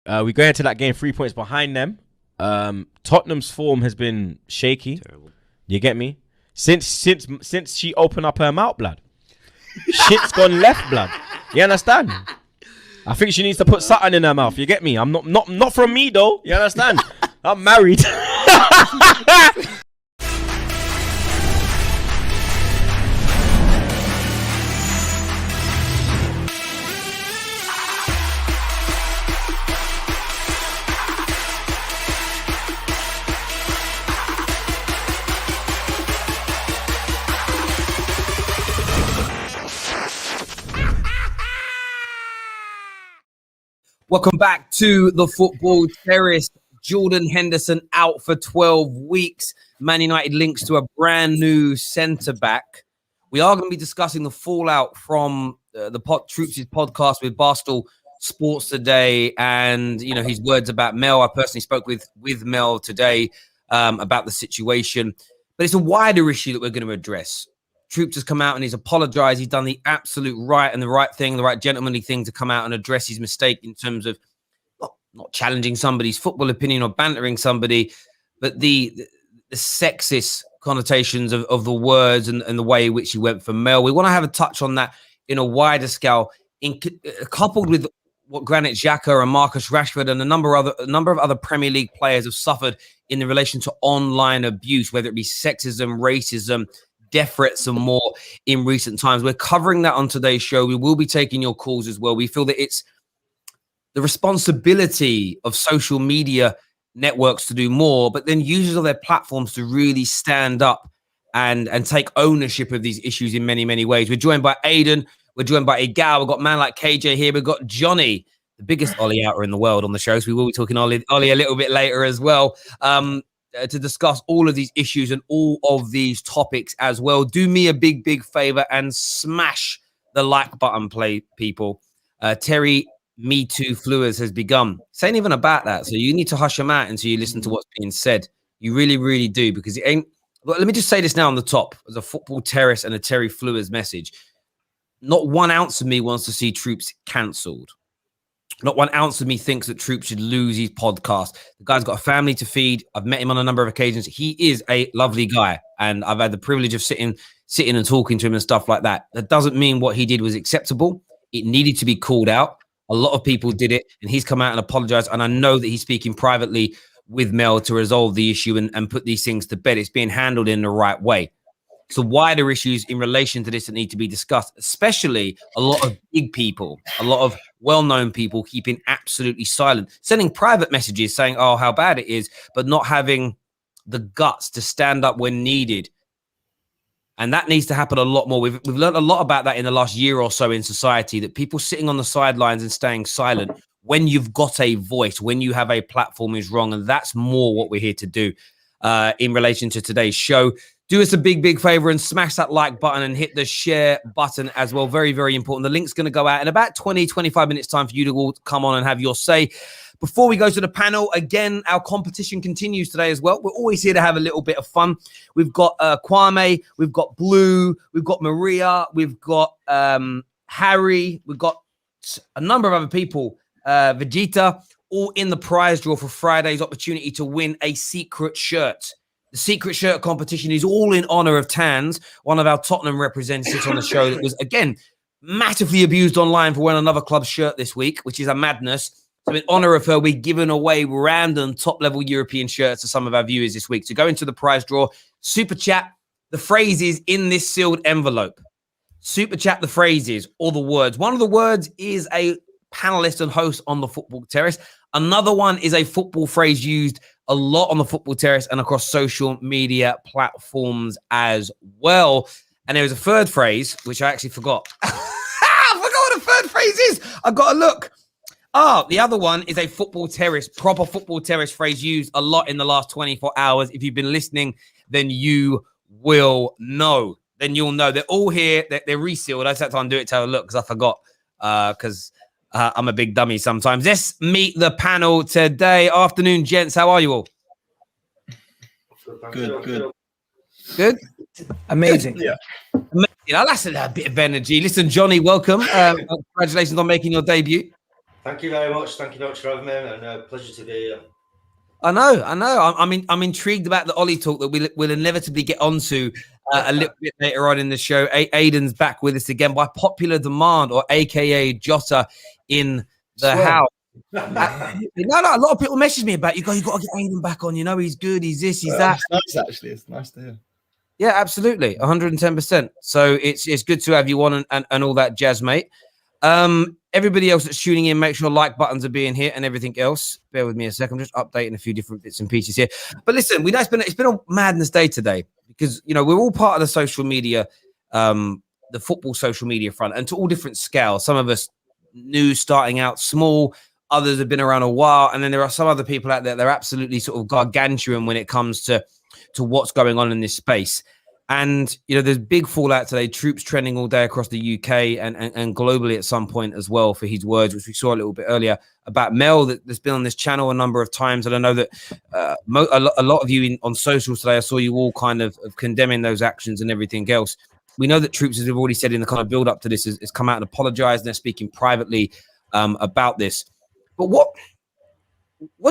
We go into that game 3 points behind them. Tottenham's form has been shaky. Terrible. You get me? Since she opened up her mouth, blood. Shit's gone left, blood. You understand? I think she needs to put something in her mouth. You get me? I'm not from me though. You understand? I'm married. Welcome back to the Football Terrace. Jordan Henderson out for 12 weeks. Man United links to a brand new centre-back. We are going to be discussing the fallout from the Troopz' podcast with Barstool Sports today, and his words about Mel. I personally spoke with Mel today about the situation, but it's a wider issue that we're going to address. Troopz has come out and he's apologized. He's done the absolute right and the right thing, the right gentlemanly thing to come out and address his mistake in terms of not challenging somebody's football opinion or bantering somebody, but the sexist connotations of the words and the way in which he went for Mel. We want to have a touch on that in a wider scale, coupled with what Granit Xhaka and Marcus Rashford and a number of other Premier League players have suffered in the relation to online abuse, whether it be sexism, racism, death threats and more in recent times. We're covering that on today's show. We will be taking your calls as well. We feel that it's the responsibility of social media networks to do more, but then users of their platforms to really stand up and take ownership of these issues in many, many ways. We're joined by Aidan. We're joined by Igal. We've got a man like KJ here. We've got Johnny, the biggest Ollie outer in the world on the show. So we will be talking Ollie a little bit later as well. To discuss all of these issues and all of these topics as well. Do me a big, big favor and smash the like button, people. Terry Me Too Fluers has begun. This ain't even about that. So you need to hush them out until you listen to what's being said. You really, really do, because it ain't. Let me just say this now on the top as a Football Terrace and a Terry Fluers message. Not 1 ounce of me wants to see Troopz cancelled. Not 1 ounce of me thinks that Troopz should lose his podcast. The guy's got a family to feed. I've met him on a number of occasions. He is a lovely guy, and I've had the privilege of sitting and talking to him and stuff like that. That doesn't mean what he did was acceptable. It needed to be called out. A lot of people did it, and he's come out and apologized. And I know that he's speaking privately with Mel to resolve the issue and put these things to bed. It's being handled in the right way. So wider issues in relation to this that need to be discussed, especially a lot of big people, a lot of well-known people keeping absolutely silent, sending private messages saying, oh, how bad it is, but not having the guts to stand up when needed. And that needs to happen a lot more. We've learned a lot about that in the last year or so in society, that people sitting on the sidelines and staying silent when you've got a voice, when you have a platform, is wrong. And that's more what we're here to do in relation to today's show. Do us a big, big favor and smash that like button and hit the share button as well. Very, very important. The link's going to go out in about 20, 25 minutes time for you to all come on and have your say. Before we go to the panel, again, our competition continues today as well. We're always here to have a little bit of fun. We've got Kwame, we've got Blue, we've got Maria, we've got Harry, we've got a number of other people, Vegeta, all in the prize draw for Friday's opportunity to win a secret shirt. The secret shirt competition is all in honor of Tans, one of our Tottenham representatives on the show that was, again, massively abused online for wearing another club's shirt this week, which is a madness. So in honor of her, we're giving away random top-level European shirts to some of our viewers this week. So go into the prize draw, super chat the phrases in this sealed envelope. Super chat the phrases or the words. One of the words is a panelist and host on the Football Terrace. Another one is a football phrase used a lot on the Football Terrace and across social media platforms as well. And there was a third phrase, which I actually forgot. I forgot what the third phrase is. I've got to look. The other one is a Football Terrace, proper Football Terrace phrase used a lot in the last 24 hours. If you've been listening, then you will know. Then you'll know. They're all here. They're resealed. I just had to undo it to have a look because I forgot. Because I'm a big dummy sometimes. Let's meet the panel today. Afternoon, gents. How are you all? Good? Amazing. Yeah. Amazing. That's a bit of energy. Listen, Johnny, welcome. Congratulations on making your debut. Thank you very much. Thank you very much for having me, and pleasure to be here. I know. I'm intrigued about the Ollie talk that we'll inevitably get onto a little bit later on in the show. Aiden's back with us again by popular demand, or AKA Jota in the house. No, a lot of people message me about you got to get Aiden back on. You know, he's good. He's this. He's that. It's nice, actually. It's nice to hear. Yeah, absolutely, 110%. So it's good to have you on and all that jazz, mate. Everybody else that's tuning in, make sure like buttons are being hit and everything else. Bear with me a second. I'm just updating a few different bits and pieces here. But listen, we know it's been a madness day today because we're all part of the social media, the football social media front, and to all different scales. Some of us new, starting out small. Others have been around a while, and then there are some other people out there that are absolutely sort of gargantuan when it comes to what's going on in this space. And, there's big fallout today. Troopz trending all day across the UK and globally at some point as well for his words, which we saw a little bit earlier about Mel that's been on this channel a number of times. And I know that a lot of you on socials today, I saw you all kind of condemning those actions and everything else. We know that Troopz, as we've already said in the kind of build up to this, has come out and apologized, and they're speaking privately about this. But what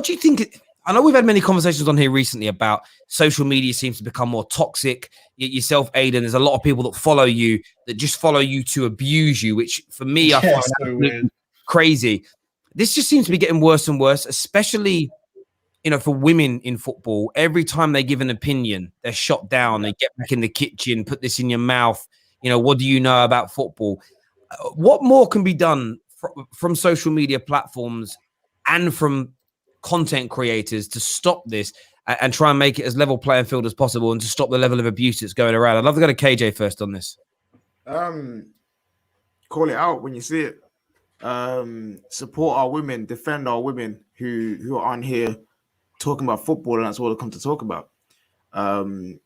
do you think? I know we've had many conversations on here recently about social media seems to become more toxic. Yourself, Aiden, there's a lot of people that follow you that just follow you to abuse you, which for me, I find so crazy. This just seems to be getting worse and worse, especially, for women in football. Every time they give an opinion, they're shot down. They get back in the kitchen, put this in your mouth. What do you know about football? What more can be done from social media platforms and from content creators to stop this and try and make it as level playing field as possible and to stop the level of abuse that's going around? I'd love to go to KJ first on this. Call it out when you see it. Support our women, defend our women who are on here talking about football, and that's all they come to talk about. It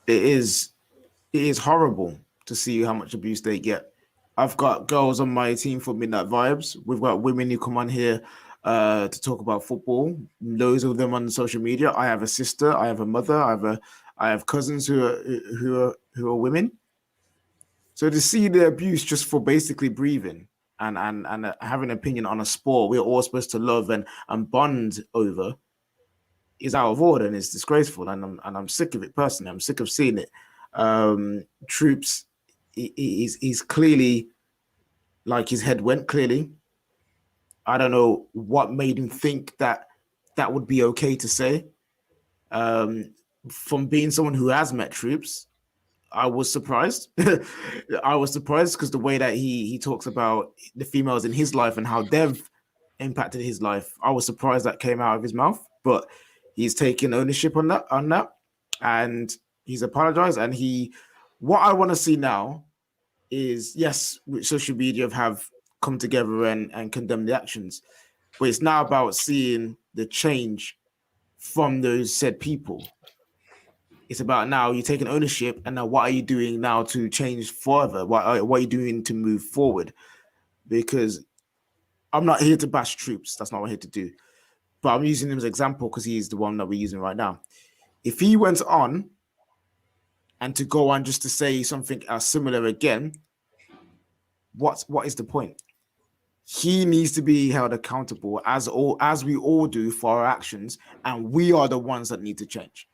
is horrible to see how much abuse they get. I've got girls on my team for Midnight Vibes. We've got women who come on here to talk about football. Loads of them on social media. I have a sister. I have a mother. I have cousins who are women. So to see the abuse just for basically breathing and having an opinion on a sport we're all supposed to love and bond over is out of order and it's disgraceful. And I'm sick of it personally. I'm sick of seeing it. Troopz, he's clearly, like, his head went clearly. I don't know what made him think that would be okay to say. From being someone who has met Troopz, I was surprised. I was surprised because the way that he talks about the females in his life and how they've impacted his life, I was surprised that came out of his mouth. But he's taken ownership on that, and he's apologized. And what I want to see now is, yes, social media have come together and condemn the actions, but it's now about seeing the change from those said people. It's about now you're taking ownership, and now what are you doing now to change further? What are you doing to move forward? Because I'm not here to bash Troopz. That's not what I'm here to do. But I'm using him as an example because he's the one that we're using right now. If he went on and to go on just to say something similar again, what is the point? He needs to be held accountable as we all do for our actions, and we are the ones that need to change.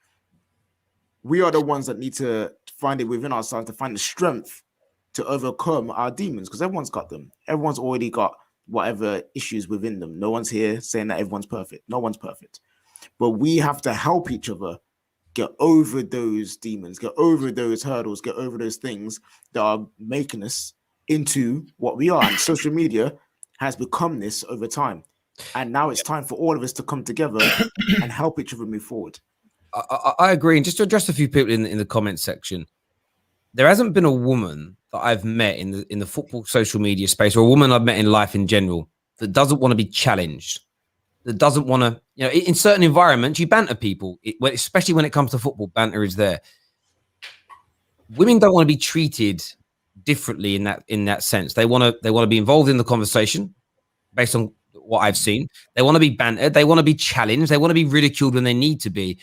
We are the ones that need to find it within ourselves to find the strength to overcome our demons, because everyone's got them. Everyone's already got whatever issues within them. No one's here saying that everyone's perfect. No one's perfect. But we have to help each other get over those demons, get over those hurdles, get over those things that are making us into what we are. And social media has become this over time. And now it's time for all of us to come together and help each other move forward. I agree. And just to address a few people in the comments section, there hasn't been a woman that I've met in the football social media space, or a woman I've met in life in general, that doesn't want to be challenged, that doesn't want to, in certain environments, you banter people, especially when it comes to football, banter is there. Women don't want to be treated differently in that sense. They want to be involved in the conversation based on what I've seen. They want to be bantered. They want to be challenged. They want to be ridiculed when they need to be.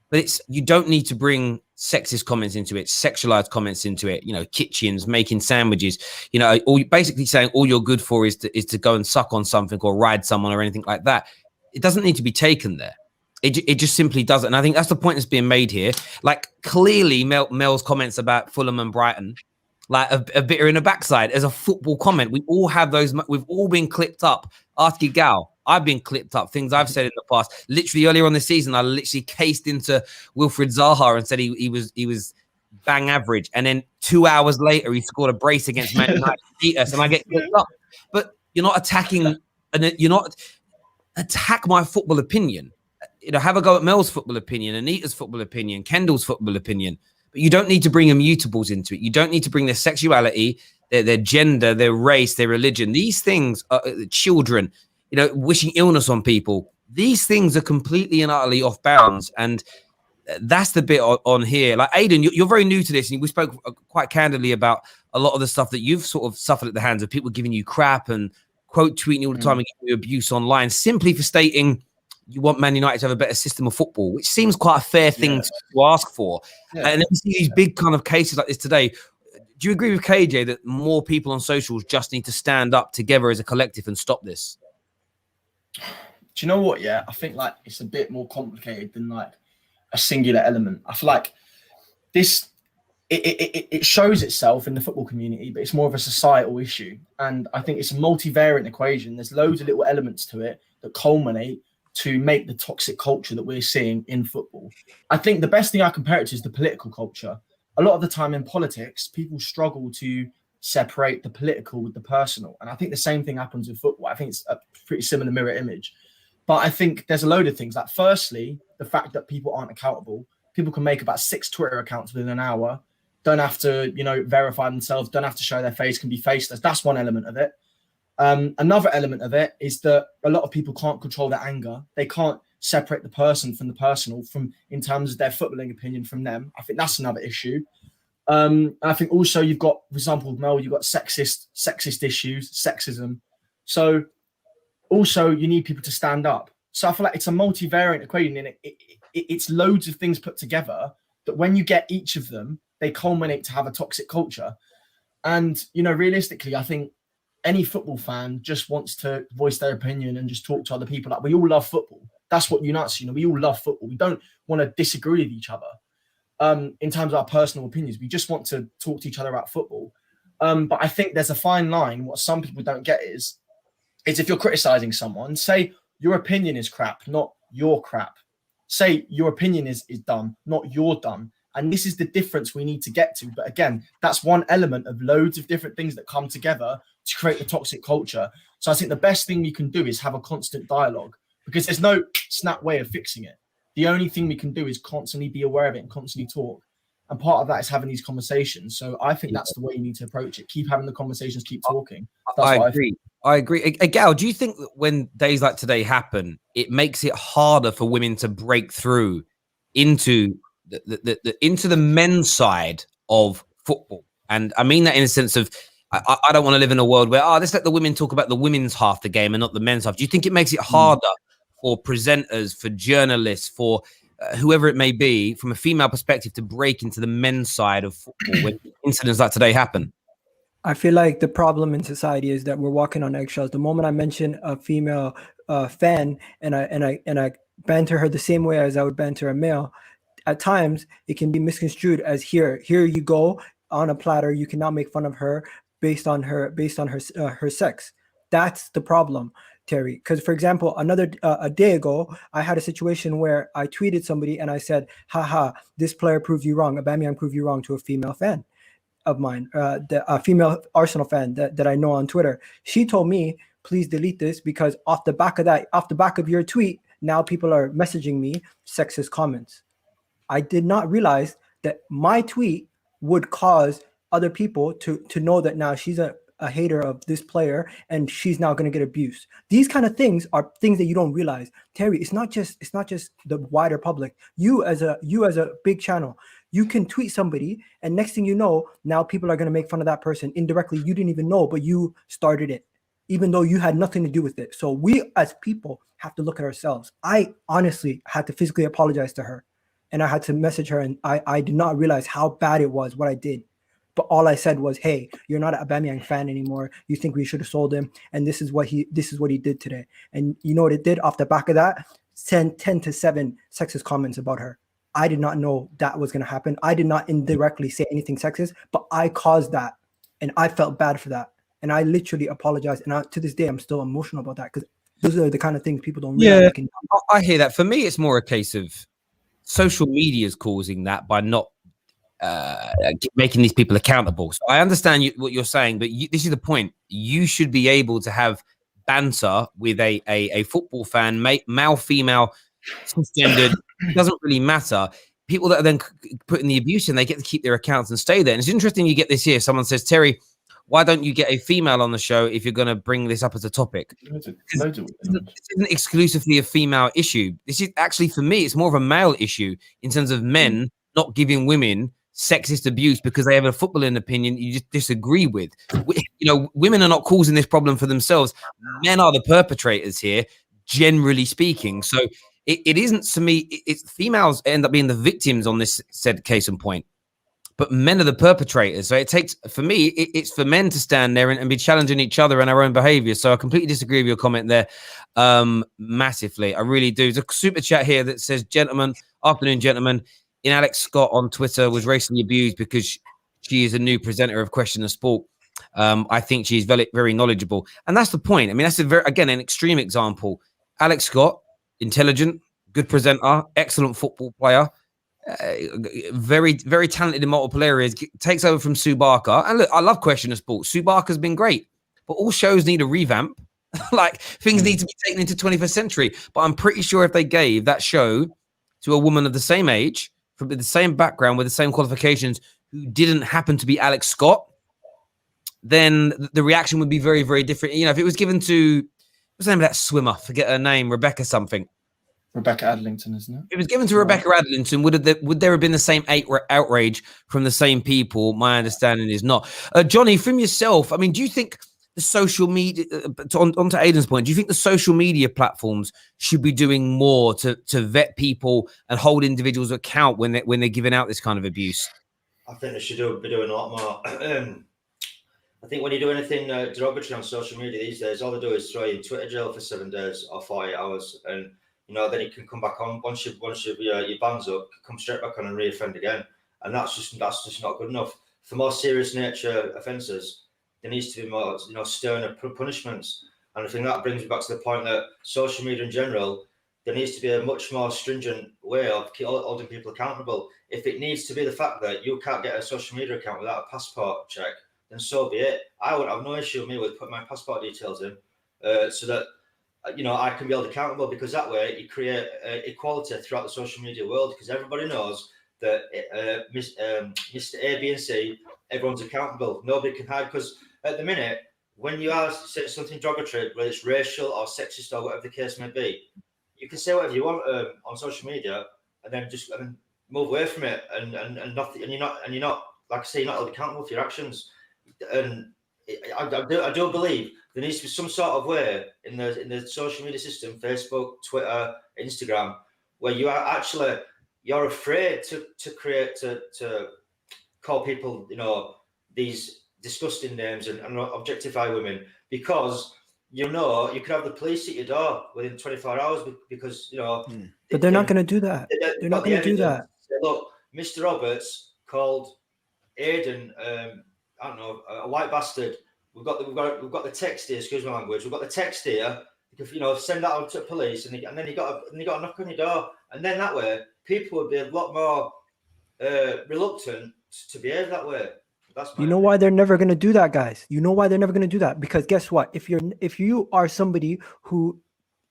But you don't need to bring sexist comments into it, sexualized comments into it, you know, kitchens, making sandwiches, you know, all basically saying all you're good for is to go and suck on something or ride someone or anything like that. It doesn't need to be taken there. It just simply doesn't. And I think that's the point that's being made here. Like, clearly Mel's comments about Fulham and Brighton, like a bitter in the backside as a football comment. We all have those. We've all been clipped up. Ask your gal. I've been clipped up. Things I've said in the past. Literally earlier on this season, I literally cased into Wilfried Zaha and said he was bang average. And then 2 hours later, he scored a brace against Man United to beat us, and I get clipped up. But you're not attacking, and you're not attack my football opinion. You know, have a go at Mel's football opinion, Anita's football opinion, Kendall's football opinion. But you don't need to bring immutables into it. You don't need to bring their sexuality, their gender, their race, their religion. These things are children, you know, wishing illness on people. These things are completely and utterly off bounds. And that's the bit on here. Like, Aidan, you're very new to this. And we spoke quite candidly about a lot of the stuff that you've sort of suffered at the hands of people giving you crap and quote tweeting all the time and giving you abuse online simply for stating you want Man United to have a better system of football, which seems quite a fair thing to ask for. And then we see these big kind of cases like this today. Do you agree with KJ that more people on socials just need to stand up together as a collective and stop this? Do you know what? Yeah, I think like it's a bit more complicated than like a singular element. I feel like this it shows itself in the football community, but it's more of a societal issue. And I think it's a multivariate equation. There's loads of little elements to it that culminate to make the toxic culture that we're seeing in football. I think the best thing I compare it to is the political culture. A lot of the time in politics, people struggle to separate the political with the personal. And I think the same thing happens with football. I think it's a pretty similar mirror image. But I think there's a load of things. Like, firstly, the fact that people aren't accountable. People can make about 6 Twitter accounts within an hour, don't have to, you know, verify themselves, don't have to show their face, can be faceless. That's one element of it. Another element of it is that a lot of people can't control their anger. They can't separate the person from the personal, from in terms of their footballing opinion from them. I think that's another issue. I think also you've got, for example, Mel, you've got sexist issues, sexism. So also you need people to stand up. So I feel like it's a multivariate equation, and it's loads of things put together that when you get each of them, they culminate to have a toxic culture. And, you know, realistically, I think any football fan just wants to voice their opinion and just talk to other people. Like, we all love football. That's what unites us. You know, we all love football. We don't want to disagree with each other in terms of our personal opinions. We just want to talk to each other about football. But I think there's a fine line. What some people don't get is if you're criticizing someone, say your opinion is crap, not your crap. Say your opinion is dumb, not your dumb. And this is the difference we need to get to. But again, that's one element of loads of different things that come together to create the toxic culture. So I think the best thing we can do is have a constant dialogue, because there's no snap way of fixing it. The only thing we can do is constantly be aware of it and constantly talk. And part of that is having these conversations. So I think that's the way you need to approach it. Keep having the conversations, keep talking. I agree. Gal, do you think that when days like today happen, it makes it harder for women to break through into into the men's side of football? And I mean that in a sense of, I don't want to live in a world where, let's let the women talk about the women's half the game and not the men's half. Do you think it makes it harder for presenters, for journalists, for whoever it may be, from a female perspective, to break into the men's side of football when incidents like today happen? I feel like the problem in society is that we're walking on eggshells. The moment I mention a female fan and I banter her the same way as I would banter a male, at times it can be misconstrued as here you go on a platter. You cannot make fun of her based on her sex. That's the problem, Terry. Because, for example, a day ago, I had a situation where I tweeted somebody and I said, haha, this player proved you wrong. Aubameyang proved you wrong, to a female fan of mine, a female Arsenal fan that I know on Twitter. She told me, please delete this, because off the back of your tweet, now people are messaging me sexist comments. I did not realize that my tweet would cause other people to know that now she's a hater of this player and she's now going to get abused. These kind of things are things that you don't realize. Terry, it's not just the wider public. You as a big channel, you can tweet somebody and next thing you know, now people are going to make fun of that person indirectly. You didn't even know, but you started it, even though you had nothing to do with it. So we as people have to look at ourselves. I honestly had to physically apologize to her and I had to message her, and I did not realize how bad it was what I did. But all I said was, "Hey, you're not an Aubameyang fan anymore. You think we should have sold him, and this is what he did today." And you know what it did off the back of that? 10 to 7 sexist comments about her. I did not know that was going to happen. I did not indirectly say anything sexist, but I caused that, and I felt bad for that. And I literally apologized. And to this day, I'm still emotional about that because those are the kind of things people don't realize. Yeah, I hear that. For me, it's more a case of social media is causing that by not making these people accountable. So I understand what you're saying, but this is the point. You should be able to have banter with a football fan, male, female, cisgendered, doesn't really matter. People that are then putting the abuse in, they get to keep their accounts and stay there. And it's interesting you get this here. Someone says, Terry, why don't you get a female on the show if you're going to bring this up as a topic? This isn't exclusively a female issue. This is actually, for me, it's more of a male issue in terms of men not giving women sexist abuse because they have a footballing opinion you just disagree with. Women are not causing this problem for themselves. Men are the perpetrators here, generally speaking. So it isn't, to me, it's females end up being the victims on this said case in point. But men are the perpetrators. So it takes, for me, it's for men to stand there and be challenging each other and our own behavior. So I completely disagree with your comment there massively. I really do. There's a super chat here that says, afternoon, gentlemen. In Alex Scott on Twitter was racially abused because she is a new presenter of Question of Sport. I think she's very, very knowledgeable. And that's the point. I mean, that's an extreme example. Alex Scott, intelligent, good presenter, excellent football player. Very, very talented in multiple areas, takes over from Subaka. And look, I love Question of Sport. Subaka's been great, but all shows need a revamp. Like, things need to be taken into 21st century. But I'm pretty sure if they gave that show to a woman of the same age, from the same background, with the same qualifications, who didn't happen to be Alex Scott, then the reaction would be very, very different. If it was given to, what's the name of that swimmer? Forget her name, Rebecca something. Rebecca Adlington, isn't it? It was given to Rebecca Adlington. Would there have been the same outrage from the same people? My understanding is not. Johnny, from yourself, I mean, do you think the social media, onto Aidan's point, do you think the social media platforms should be doing more to vet people and hold individuals account when they're giving out this kind of abuse? I think they should be doing a lot more. I think when you do anything derogatory on social media these days, all they do is throw you in Twitter jail for 7 days or 48 hours, and then you can come back on once your ban's up, come straight back on and reoffend again, and that's just not good enough. For more serious nature offences, there needs to be more, sterner punishments. And I think that brings me back to the point that social media in general, there needs to be a much more stringent way of holding people accountable. If it needs to be the fact that you can't get a social media account without a passport check, then so be it. I would have no issue with me with putting my passport details in so that, I can be held accountable, because that way you create equality throughout the social media world, because everybody knows that Mr. A, B, and C, everyone's accountable. Nobody can hide, because at the minute, when you are saying something derogatory, whether it's racial or sexist or whatever the case may be, you can say whatever you want on social media, and then just move away from it, and you're not like I say, you're not held accountable for your actions. And I do believe there needs to be some sort of way in the social media system, Facebook, Twitter, Instagram, where you're afraid to call people, these disgusting names and objectify women, because you could have the police at your door within 24 hours because But they're not going to do that. They're not going to do that. Look, Mr. Roberts called Aidan, I don't know, a white bastard. We've got the text here. Excuse my language. We've got the text here. Send that out to police, and then you got a knock on your door, and then that way people would be a lot more reluctant to behave that way. You know why they're never going to do that, guys? You know why they're never going to do that? Because guess what? If you are somebody who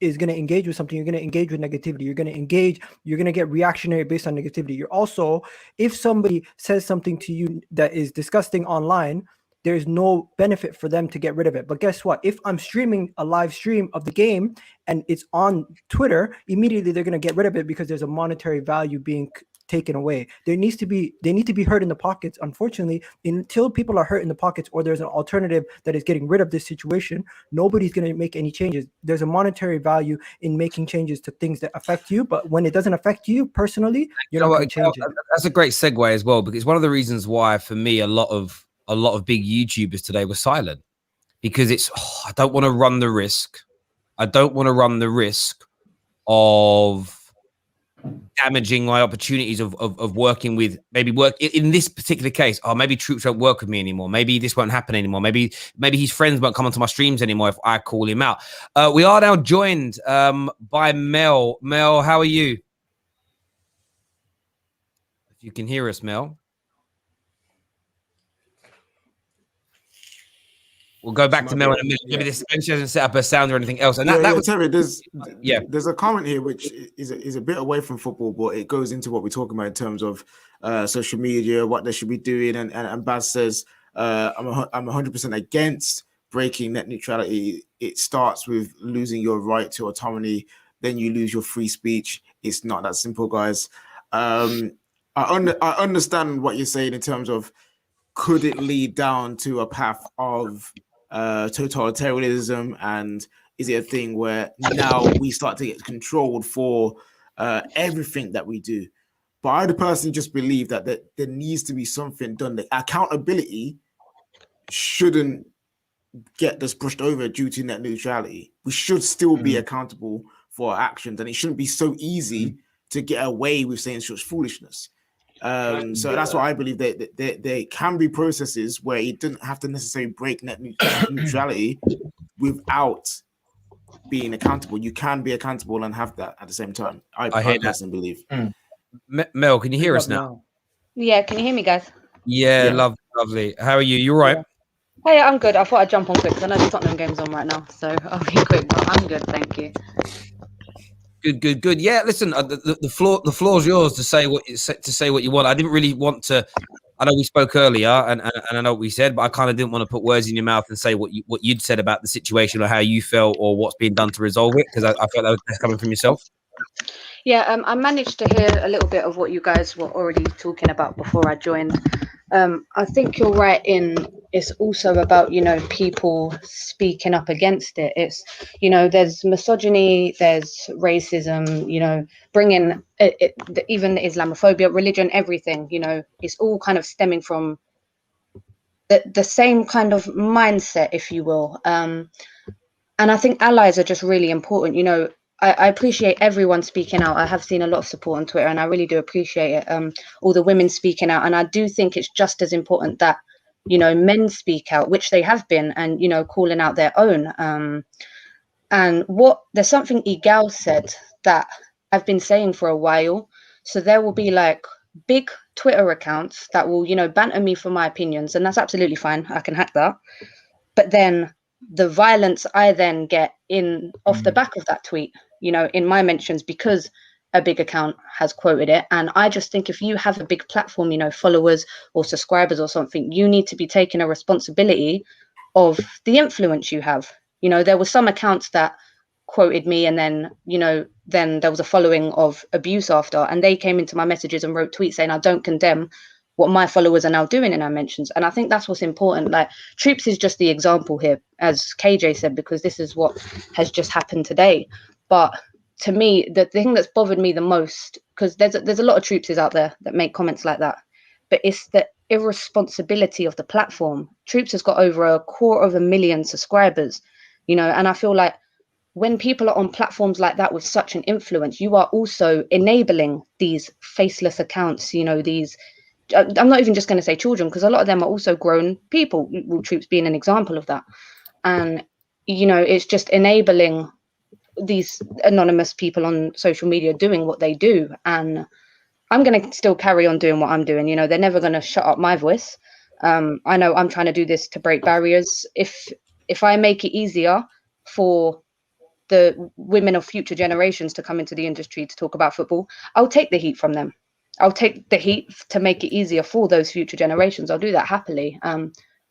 is going to engage with something, you're going to engage with negativity. You're going to get reactionary based on negativity. You're also, if somebody says something to you that is disgusting online, there's no benefit for them to get rid of it. But guess what? If I'm streaming a live stream of the game and it's on Twitter, immediately they're going to get rid of it because there's a monetary value being taken away. They need to be hurt in the pockets. Unfortunately, until people are hurt in the pockets or there's an alternative that is getting rid of this situation, nobody's going to make any changes. There's a monetary value in making changes to things that affect you, but when it doesn't affect you personally, you're not going to change it. That's a great segue as well, because one of the reasons why, for me, a lot of big YouTubers today were silent, because I don't want to run the risk. I don't want to run the risk of damaging my opportunities of working with, maybe work in this particular case. Oh, maybe Troopz won't work with me anymore. Maybe this won't happen anymore. Maybe his friends won't come onto my streams anymore if I call him out. We are now joined by Mel. Mel, how are you? If you can hear us, Mel. We'll go back to Mel in a minute. Maybe she hasn't set up her sound or anything else. And that was Terry, there's a comment here which is a bit away from football, but it goes into what we're talking about in terms of social media, what they should be doing. And Baz says, I'm 100% against breaking net neutrality. It starts with losing your right to autonomy, then you lose your free speech. It's not that simple, guys. I understand what you're saying in terms of, could it lead down to a path of totalitarianism, and is it a thing where now we start to get controlled for everything that we do? But I personally just believe that there needs to be something done. The accountability shouldn't get this pushed over due to net neutrality. We should still be accountable for our actions, and it shouldn't be so easy to get away with saying such foolishness. So that's why I believe that there can be processes where it doesn't have to necessarily break net neutrality without being accountable. You can be accountable and have that at the same time. I personally believe. Mel, can you hear us now? Yeah, can you hear me, guys? Yeah. Lovely. How are you? You all right? Hey, I'm good. I thought I'd jump on quick because I know the Tottenham game's on right now, so I'll be quick. But I'm good, thank you. Good. Yeah, listen, the floor's yours to say what you want. I didn't really want to. I know we spoke earlier, and I know what we said, but I kind of didn't want to put words in your mouth and say what you'd said about the situation or how you felt or what's being done to resolve it, because I felt that was best coming from yourself. Yeah, I managed to hear a little bit of what you guys were already talking about before I joined. I think you're right in it's also about, people speaking up against it. It's, there's misogyny, there's racism, bringing even Islamophobia, religion, everything, it's all kind of stemming from the same kind of mindset, if you will. And I think allies are just really important. I appreciate everyone speaking out. I have seen a lot of support on Twitter, and I really do appreciate it. All the women speaking out, and I do think it's just as important that men speak out, which they have been, and calling out their own. And there's something Igal said that I've been saying for a while. So there will be like big Twitter accounts that will banter me for my opinions, and that's absolutely fine. I can hack that, but then the violence I then get off the back of that tweet, in my mentions, because a big account has quoted it. And I just think if you have a big platform, followers or subscribers or something, you need to be taking a responsibility of the influence you have. There were some accounts that quoted me, and then, then there was a following of abuse after, and they came into my messages and wrote tweets saying, I don't condemn what my followers are now doing in our mentions. And I think that's what's important. Like, Troopz is just the example here, as KJ said, because this is what has just happened today. But to me, the thing that's bothered me the most, because there's a lot of Troopzes out there that make comments like that, but it's the irresponsibility of the platform. Troopz has got over 250,000 subscribers, and I feel like when people are on platforms like that with such an influence, you are also enabling these faceless accounts, these, I'm not even just going to say children, because a lot of them are also grown people, Troopz being an example of that. And, it's just enabling these anonymous people on social media doing what they do. And I'm going to still carry on doing what I'm doing. They're never going to shut up my voice. I know I'm trying to do this to break barriers. If I make it easier for the women of future generations to come into the industry to talk about football, I'll take the heat from them. I'll take the heat to make it easier for those future generations. I'll do that happily.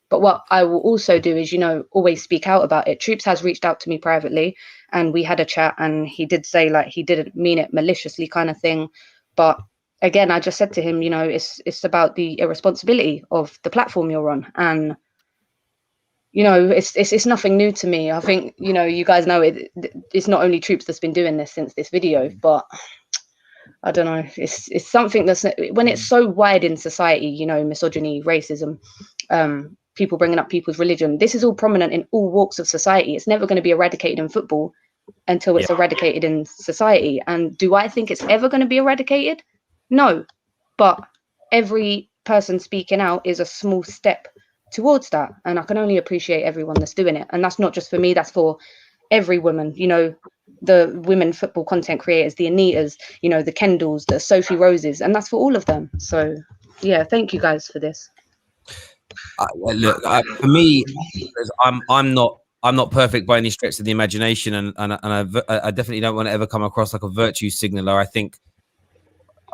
But what I will also do is, always speak out about it. Troopz has reached out to me privately, and we had a chat, and he did say, like, he didn't mean it maliciously kind of thing. But again, I just said to him, it's about the irresponsibility of the platform you're on, and it's nothing new to me. I think you guys know it. It's not only Troopz that's been doing this since this video, but I don't know. It's something that's, when it's so wide in society, misogyny, racism, people bringing up people's religion. This is all prominent in all walks of society. It's never going to be eradicated in football until it's eradicated in society. And do I think it's ever going to be eradicated? No, but every person speaking out is a small step towards that, and I can only appreciate everyone that's doing it. And that's not just for me, that's for every woman, the women football content creators, the Anitas, the Kendalls, the Sophie Roses, and that's for all of them. So yeah, thank you guys for this. Look, for me, I'm not perfect by any stretch of the imagination, and I definitely don't want to ever come across like a virtue signaler. I think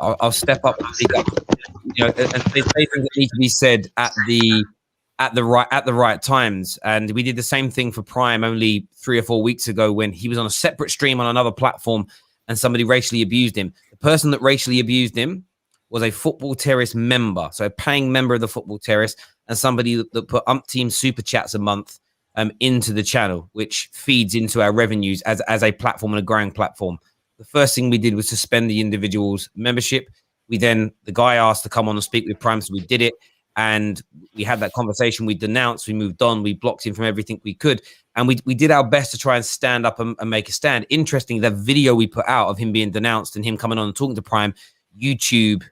I'll step up and speak up. And there's things that need to be said at the right times. And we did the same thing for Prime only 3 or 4 weeks ago when he was on a separate stream on another platform and somebody racially abused him. The person that racially abused him was a Football Terrace member, so a paying member of the Football Terrace, and somebody that put umpteen super chats a month into the channel, which feeds into our revenues as a platform and a growing platform. The first thing we did was suspend the individual's membership. The guy asked to come on and speak with Prime, so we did it. And we had that conversation. We denounced, we moved on, we blocked him from everything we could. And we did our best to try and stand up and make a stand. Interestingly, the video we put out of him being denounced and him coming on and talking to Prime, YouTube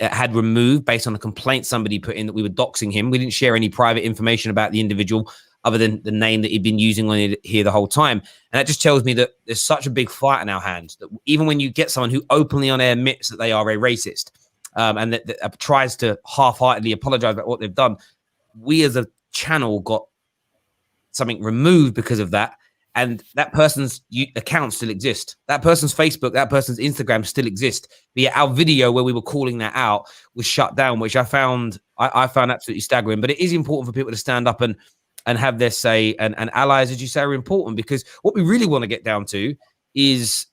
had removed based on a complaint somebody put in that we were doxing him. We didn't share any private information about the individual other than the name that he'd been using on it here the whole time. And that just tells me that there's such a big fight in our hands that even when you get someone who openly on air admits that they are a racist, and that tries to half-heartedly apologize about what they've done, we as a channel got something removed because of that, and that person's account still exists. That person's Facebook, that person's Instagram still exists. But yet our video where we were calling that out was shut down, which I found absolutely staggering. But it is important for people to stand up and have their say, and allies, as you say, are important, because what we really want to get down to is,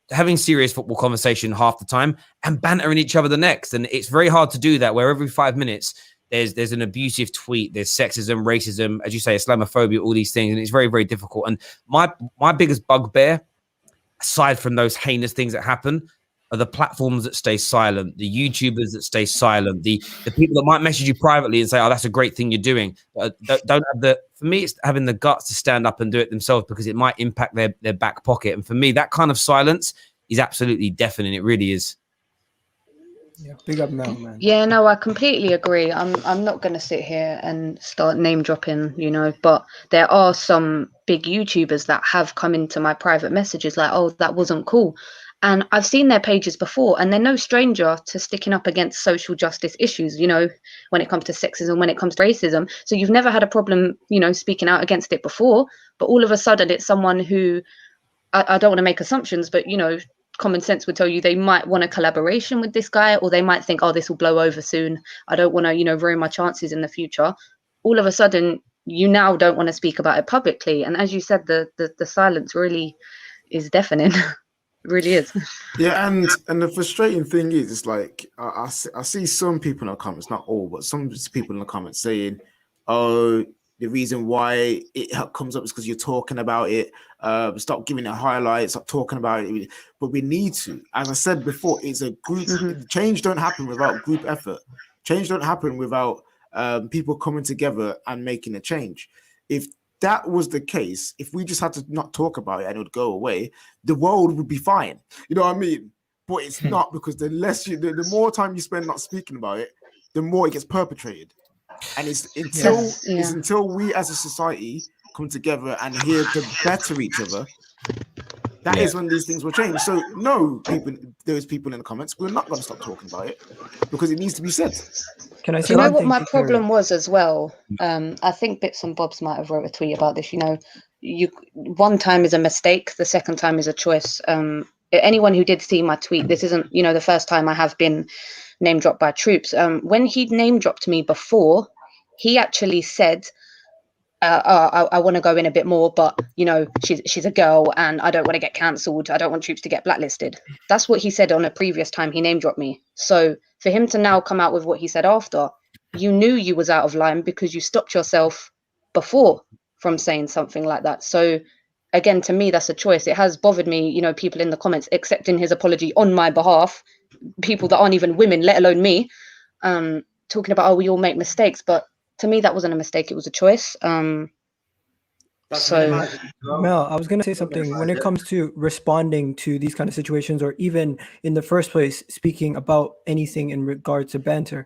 having serious football conversation half the time and bantering each other the next. And it's very hard to do that, where every 5 minutes there's an abusive tweet, there's sexism, racism, as you say, Islamophobia, all these things. And it's very, very difficult. And my biggest bugbear, aside from those heinous things that happen, are the platforms that stay silent, the YouTubers that stay silent, the people that might message you privately and say, oh, that's a great thing you're doing. But don't have for me, it's having the guts to stand up and do it themselves, because it might impact their back pocket. And for me, that kind of silence is absolutely deafening. It really is. Yeah, big up Mel, man. Yeah, no, I completely agree. I'm not going to sit here and start name dropping, but there are some big YouTubers that have come into my private messages like, oh, that wasn't cool. And I've seen their pages before, and they're no stranger to sticking up against social justice issues, when it comes to sexism, when it comes to racism. So you've never had a problem, speaking out against it before, but all of a sudden it's someone who, I don't want to make assumptions, but, common sense would tell you they might want a collaboration with this guy, or they might think, oh, this will blow over soon. I don't want to, ruin my chances in the future. All of a sudden, you now don't want to speak about it publicly. And as you said, the silence really is deafening. Really is. Yeah, and the frustrating thing is, it's like I see some people in the comments, not all, but some people in the comments saying, oh, the reason why it comes up is because you're talking about it. Stop giving it highlights, stop talking about it. But we need to, as I said before, it's a group. Change don't happen without group effort. Change don't happen without people coming together and making a change. If that was the case, if we just had to not talk about it and it would go away, the world would be fine. You know what I mean? But it's not, because the more time you spend not speaking about it, the more it gets perpetrated. And it's until we as a society come together and here to better each other, that is when these things will change. So no, those people in the comments, we're not going to stop talking about it, because it needs to be said. Can I say what my problem was as well? I think Bits and Bobs might have wrote a tweet about this. One time is a mistake, the second time is a choice. Anyone who did see my tweet, this isn't, the first time I have been name dropped by Troopz. When he name dropped me before, he actually said, I want to go in a bit more, but you know, she's a girl and I don't want to get cancelled. I don't want Troopz to get blacklisted. That's what he said on a previous time he name dropped me. So for him to now come out with what he said after, you knew you was out of line because you stopped yourself before from saying something like that. So again, to me, that's a choice. It has bothered me, you know, people in the comments accepting his apology on my behalf, people that aren't even women, let alone me, talking about, oh, we all make mistakes. But to me, that wasn't a mistake. It was a choice. Mel, I was going to say something when it comes to responding to these kind of situations, or even in the first place, speaking about anything in regards to banter.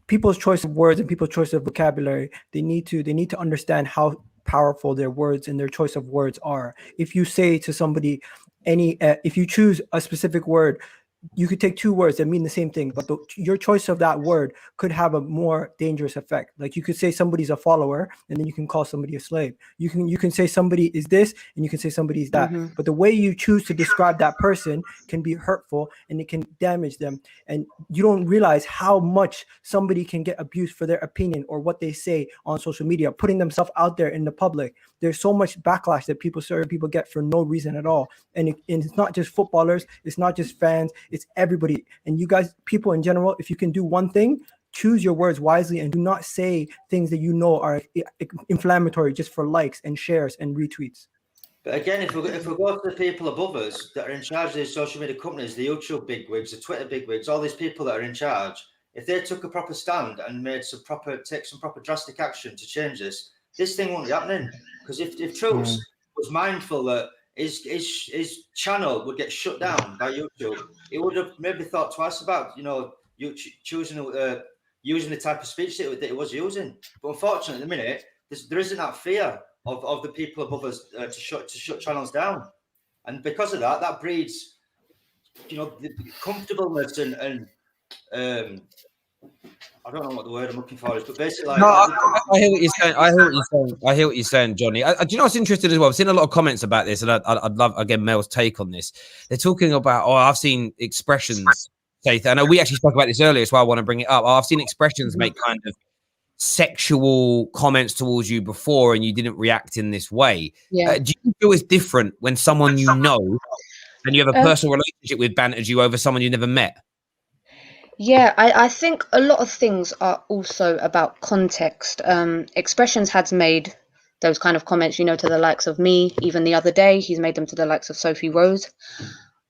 People's choice of words and people's choice of vocabulary, they need to understand how powerful their words and their choice of words are. If you say to somebody if you choose a specific word, you could take two words that mean the same thing, but your choice of that word could have a more dangerous effect. Like you could say somebody's a follower, and then you can call somebody a slave. You can say somebody is this, and you can say somebody is that. Mm-hmm. But the way you choose to describe that person can be hurtful, and it can damage them. And you don't realize how much somebody can get abused for their opinion or what they say on social media, putting themselves out there in the public. There's so much backlash that certain people get for no reason at all. And it's not just footballers, it's not just fans, it's everybody. And you guys, people in general, if you can do one thing, choose your words wisely and do not say things that you know are inflammatory just for likes and shares and retweets. But again, if we go to the people above us that are in charge of these social media companies, the YouTube bigwigs, the Twitter bigwigs, all these people that are in charge, if they took a proper stand and take some proper drastic action to change this thing won't be happening. Because if Troopz was mindful that his channel would get shut down by YouTube, he would have maybe thought twice about, you know, choosing using the type of speech that he was using. But unfortunately, at the minute, there isn't that fear of the people above us to shut channels down, and because of that breeds, you know, the comfortableness and I don't know what the word I'm looking for is, but basically, like, no, I hear what you're saying. I hear what you're saying, Johnny. Do you know what's interesting as well? I've seen a lot of comments about this, and I'd love, again, Mel's take on this. They're talking about, I've seen expressions say, I know we actually spoke about this earlier, so I want to bring it up. I've seen expressions make kind of sexual comments towards you before, and you didn't react in this way. Yeah. Do you feel it's different when someone you know and you have a personal relationship with bantered you over someone you never met? Yeah, I think a lot of things are also about context. Expressions has made those kind of comments, you know, to the likes of me. Even the other day, he's made them to the likes of Sophie Rose.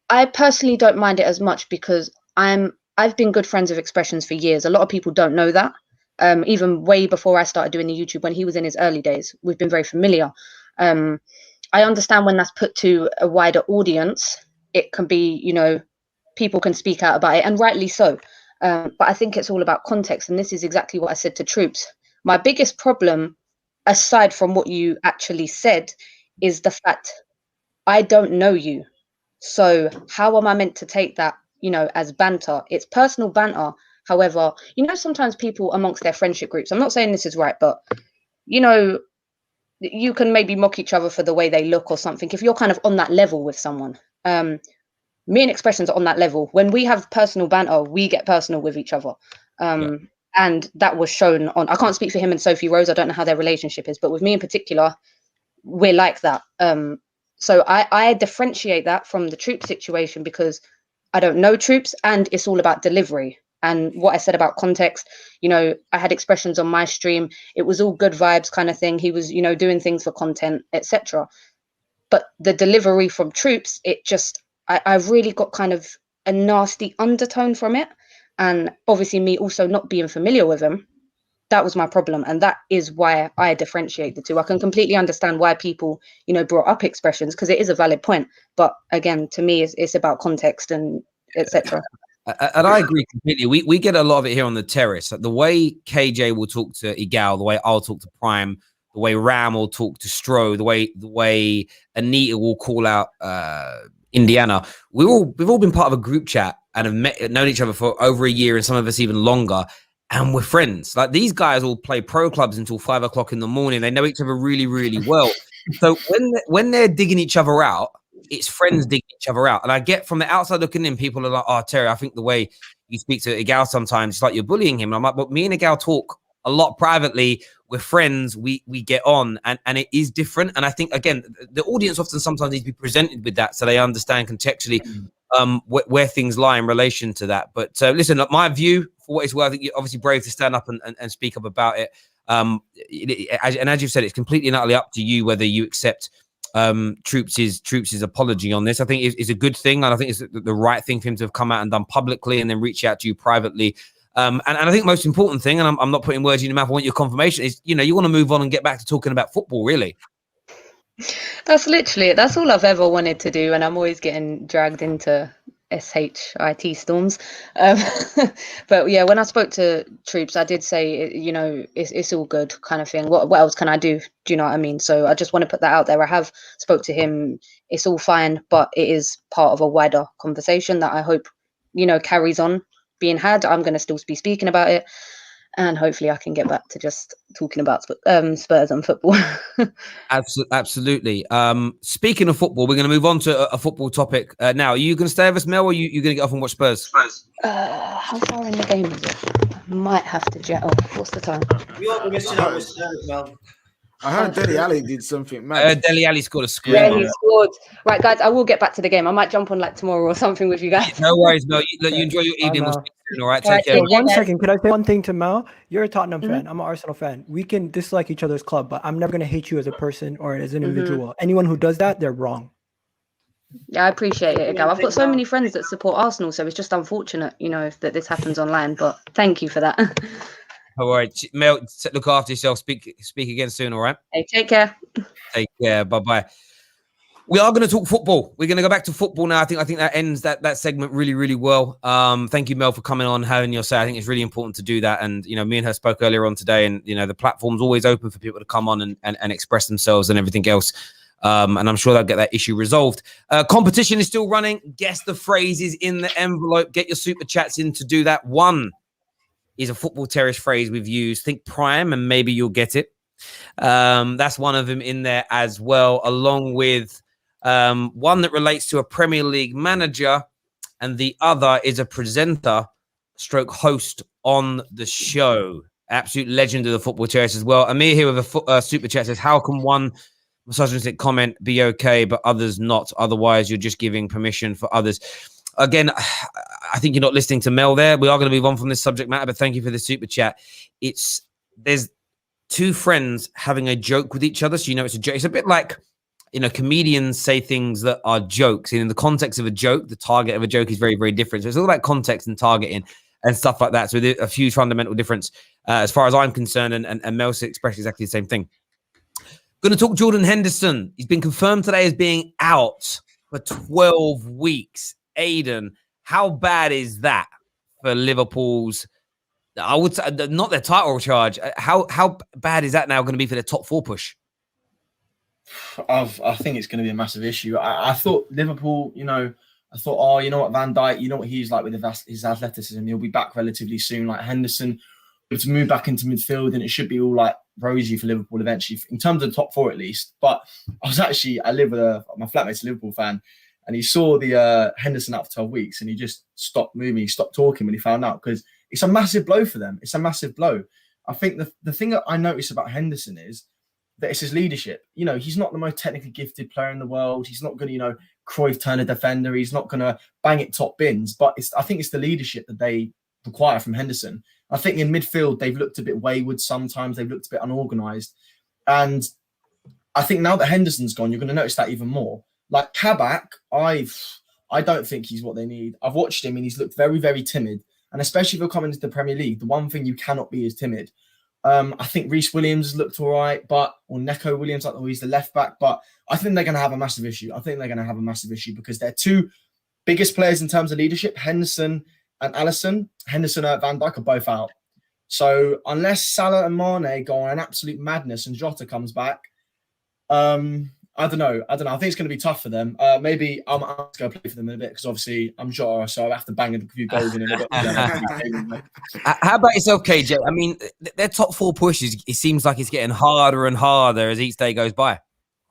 I personally don't mind it as much because I've been good friends with Expressions for years. A lot of people don't know that. Even way before I started doing the YouTube, when he was in his early days, we've been very familiar. I understand when that's put to a wider audience, it can be, you know, people can speak out about it, and rightly so. But I think it's all about context, and this is exactly what I said to Troopz. My biggest problem, aside from what you actually said, is the fact I don't know you. So how am I meant to take that, you know, as banter? It's personal banter. However, you know, sometimes people amongst their friendship groups, I'm not saying this is right, but, you know, you can maybe mock each other for the way they look or something. If you're kind of on that level with someone, me and Expressions are on that level. When we have personal banter, we get personal with each other. And that was shown on, I can't speak for him and Sophie Rose. I don't know how their relationship is, but with me in particular, we're like that. So I differentiate that from the Troopz situation because I don't know Troopz, and it's all about delivery. And what I said about context, you know, I had Expressions on my stream. It was all good vibes kind of thing. He was, you know, doing things for content, etc. But the delivery from Troopz, it just, I really got kind of a nasty undertone from it. And obviously me also not being familiar with him, that was my problem. And that is why I differentiate the two. I can completely understand why people, you know, brought up Expressions because it is a valid point. But again, to me, it's about context and etc. And I agree completely. We get a lot of it here on the terrace. The way KJ will talk to Igal, the way I'll talk to Prime, the way Ram will talk to Stro, the way Anita will call out Indiana. We've all been part of a group chat and have known each other for over a year, and some of us even longer. And we're friends. Like, these guys all play pro clubs until 5 o'clock in the morning. They know each other really, really well. So when they're digging each other out, it's friends digging each other out. And I get from the outside looking in, people are like, "Oh, Terry, I think the way you speak to Igal sometimes, it's like you're bullying him." And I'm like, but me and Igal talk a lot privately. we're friends, we get on, and it is different. And I think, again, the audience often sometimes needs to be presented with that so they understand contextually where things lie in relation to that. But listen, look, my view, for what it's worth, I think you're obviously brave to stand up and speak up about it. And as you've said, it's completely and utterly up to you whether you accept Troopz's apology on this. I think it's a good thing, and I think it's the right thing for him to have come out and done publicly and then reach out to you privately. And I think the most important thing, and I'm not putting words in your mouth, I want your confirmation, is, you know, you want to move on and get back to talking about football, really. That's literally it. That's all I've ever wanted to do, and I'm always getting dragged into SHIT storms. But yeah, when I spoke to Troopz, I did say, you know, it's all good kind of thing. What else can I do? Do you know what I mean? So I just want to put that out there. I have spoke to him. It's all fine, but it is part of a wider conversation that I hope, you know, carries on being had. I'm going to still be speaking about it, and hopefully I can get back to just talking about Spurs and football. Absolutely. Speaking of football, we're going to move on to a football topic now. Are you going to stay with us, Mel, or are you going to get off and watch Spurs? How far in the game is it? I might have to jet off. What's the time? We are missing out with Spurs, Mel. I heard Dele Alli did something mad. Dele Alli scored a screamer. Yeah, he scored. Right, guys, I will get back to the game. I might jump on like tomorrow or something with you guys. No worries, Mel. You enjoy your evening. We'll speak soon, all right? Take care. Yeah, One second, could I say one thing to Mel? You're a Tottenham fan. I'm an Arsenal fan. We can dislike each other's club, but I'm never going to hate you as a person or as an individual. Anyone who does that, they're wrong. Yeah, I appreciate it, Gav. I've got so many friends that support Arsenal, so it's just unfortunate, you know, that this happens online. But thank you for that. All right, Mel, look after yourself. Speak again soon, all right? Hey, take care. Take care. Bye-bye. We are going to talk football. We're going to go back to football now. I think that ends that segment really, really well. Thank you, Mel, for coming on, having your say. I think it's really important to do that. And, you know, me and her spoke earlier on today, and, you know, the platform's always open for people to come on and express themselves and everything else. And I'm sure they'll get that issue resolved. Competition is still running. Guess the phrases in the envelope. Get your super chats in to do that. One is a football terrace phrase we've used. Think prime and maybe you'll get it. That's one of them in there as well, along with one that relates to a Premier League manager, and the other is a presenter stroke host on the show. Absolute legend of the football terrace as well. Amir here with a super chat says, how can one misogynistic comment be okay but others not? Otherwise you're just giving permission for others. Again, I think you're not listening to Mel there. We are going to move on from this subject matter, but thank you for the super chat. There's two friends having a joke with each other, so you know it's a joke. It's a bit like, you know, comedians say things that are jokes. And in the context of a joke, the target of a joke is very, very different. So it's all about context and targeting and stuff like that. So there's a huge fundamental difference as far as I'm concerned, and Mel expressed exactly the same thing. Going to talk Jordan Henderson. He's been confirmed today as being out for 12 weeks. Aiden, how bad is that for Liverpool's, I would say, not their title charge? How bad is that now going to be for their top four push? I think it's going to be a massive issue. I thought Liverpool, you know, I thought, oh, you know what, Van Dijk, you know what he's like with his athleticism. He'll be back relatively soon. Like Henderson, to move back into midfield, and it should be all like rosy for Liverpool eventually, in terms of the top four at least. But I live with my flatmate's a Liverpool fan, and he saw the Henderson out for 12 weeks, and he just stopped moving, he stopped talking when he found out, because it's a massive blow for them. It's a massive blow. I think the thing that I notice about Henderson is that it's his leadership. You know, he's not the most technically gifted player in the world. He's not going to, you know, Cruyff Turner defender. He's not going to bang it top bins. But I think it's the leadership that they require from Henderson. I think in midfield, they've looked a bit wayward sometimes. They've looked a bit unorganised. And I think now that Henderson's gone, you're going to notice that even more. Like Kabak, I don't think he's what they need. I've watched him and he's looked very, very timid. And especially if you're coming to the Premier League, the one thing you cannot be is timid. I think Reece Williams looked all right, or Neco Williams, like he's the left back, but I think they're going to have a massive issue. Because their two biggest players in terms of leadership, Henderson and Alisson, Henderson and Van Dijk are both out. So unless Salah and Mane go on an absolute madness and Jota comes back, I don't know. I think it's going to be tough for them. Maybe I'm going to go play for them in a bit, because obviously I'm Jota, so I have to bang a few goals in a bit. How about yourself, KJ? I mean, their top four pushes, it seems like it's getting harder and harder as each day goes by.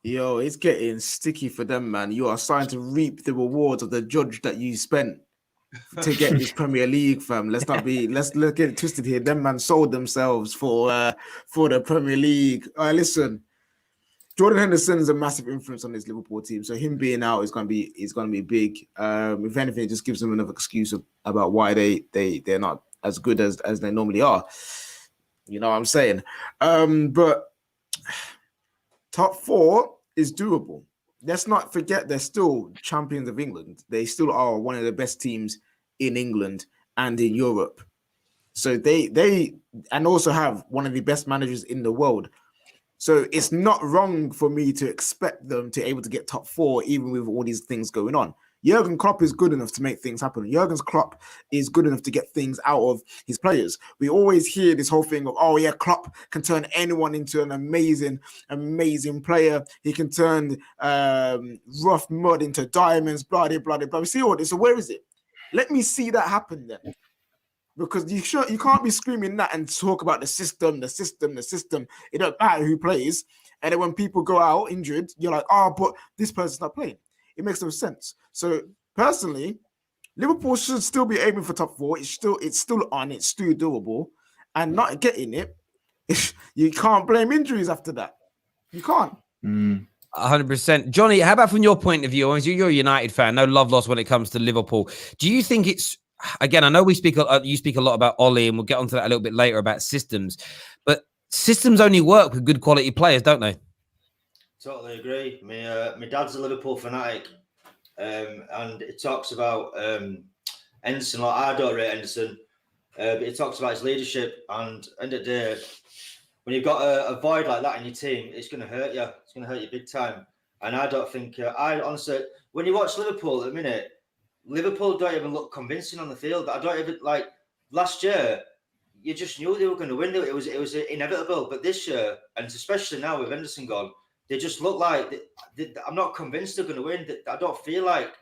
Yo, it's getting sticky for them, man. You are starting to reap the rewards of the judge that you spent to get this Premier League, fam. Let's get it twisted here. Them man sold themselves for the Premier League. Listen, Jordan Henderson is a massive influence on this Liverpool team, so him being out is going to be big. If anything, it just gives them another excuse about why they're not as good as they normally are. You know what I'm saying? But top 4 is doable. Let's not forget they're still champions of England. They still are one of the best teams in England and in Europe. So they and also have one of the best managers in the world. So it's not wrong for me to expect them to be able to get top 4, even with all these things going on. Jurgen Klopp is good enough to make things happen. Jurgen Klopp is good enough to get things out of his players. We always hear this whole thing of, oh yeah, Klopp can turn anyone into an amazing, amazing player. He can turn rough mud into diamonds, blah, blah, blah, blah. We see all this. So where is it? Let me see that happen then. Because you can't be screaming that and talk about the system. It don't matter who plays. And then when people go out injured, you're like, oh, but this person's not playing. It makes no sense. So personally, Liverpool should still be aiming for top 4. It's still doable. And not getting it, you can't blame injuries after that. You can't. 100%. Johnny, how about from your point of view? You're a United fan. No love lost when it comes to Liverpool. Do you think it's, again, I know you speak a lot about Ollie, and we'll get onto that a little bit later about systems, but systems only work with good quality players, don't they? Totally agree. My dad's a Liverpool fanatic, and it talks about Henderson. Like, I don't rate Henderson, but it talks about his leadership. And end of the day, when you've got a void like that in your team, it's going to hurt you. It's going to hurt you big time. And I don't think I honestly, when you watch Liverpool at the minute, Liverpool don't even look convincing on the field. I don't even like last year. You just knew they were going to win. It was inevitable. But this year, and especially now with Henderson gone, they just look like I'm not convinced they're going to win. I don't feel like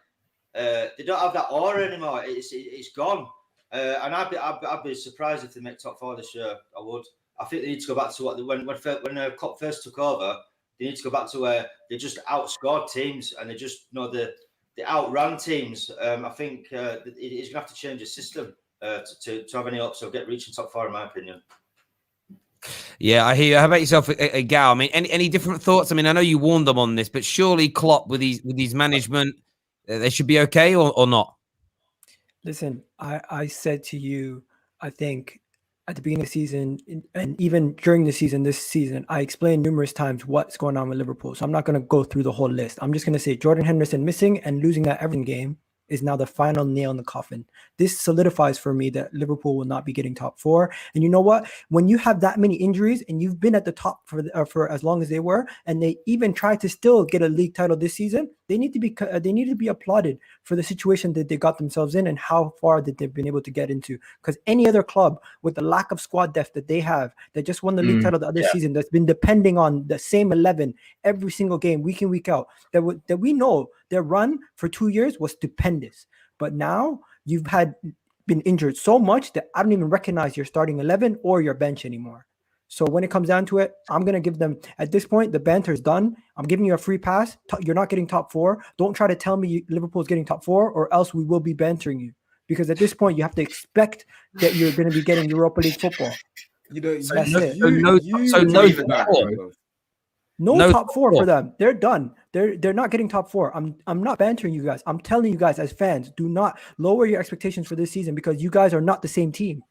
they don't have that aura anymore. It's gone. And I'd be surprised if they make top 4 this year. I would. I think they need to go back to when Klopp first took over. They need to go back to where they just outscored teams and they just they outran teams. I think he's going to have to change his system to have any hopes of reaching top 4, in my opinion. Yeah, I hear you. How about yourself, Gal? I mean, any different thoughts? I mean, I know you warned them on this, but surely Klopp with his management, they should be okay or not? Listen, I said to you, I think at the beginning of the season and even during the season, this season, I explained numerous times what's going on with Liverpool. So I'm not going to go through the whole list. I'm just going to say Jordan Henderson missing and losing that Everton game is now the final nail in the coffin. This solidifies for me that Liverpool will not be getting top 4. And you know what? When you have that many injuries and you've been at the top for as long as they were, and they even tried to still get a league title this season, they need to be applauded for the situation that they got themselves in and how far that they've been able to get into. Because any other club with the lack of squad depth that they have, that just won the league title the other season, that's been depending on the same 11 every single game, week in, week out, that we know their run for 2 years was stupendous. But now you've been injured so much that I don't even recognize your starting 11 or your bench anymore. So when it comes down to it, I'm going to give them, at this point, the banter's done. I'm giving you a free pass. You're not getting top 4. Don't try to tell me Liverpool's getting top 4 or else we will be bantering you. Because at this point, you have to expect that you're going to be getting Europa League football. That's it. No top 4 for them. They're done. They're not getting top 4. I'm not bantering you guys. I'm telling you guys as fans, do not lower your expectations for this season because you guys are not the same team.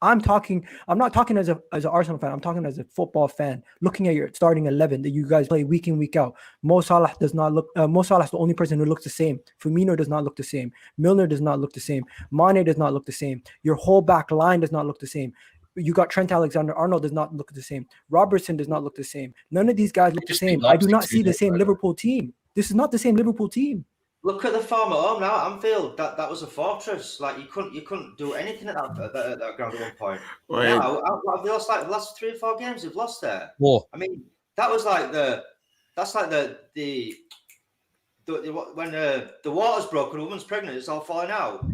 I'm not talking as an Arsenal fan. I'm talking as a football fan. Looking at your starting 11 that you guys play week in, week out. Mo Salah's the only person who looks the same. Firmino does not look the same. Milner does not look the same. Mane does not look the same. Your whole back line does not look the same. You got Trent Alexander-Arnold does not look the same. Robertson does not look the same. None of these guys look the same. I do not see the same Liverpool team. This is not the same Liverpool team. Look at the form at home now at Anfield. That was a fortress. Like you couldn't do anything at that ground at one point. Right. Now they lost like the last 3 or 4 games. They've lost there. Whoa. I mean, that's like the when the water's broken, a woman's pregnant, it's all falling out.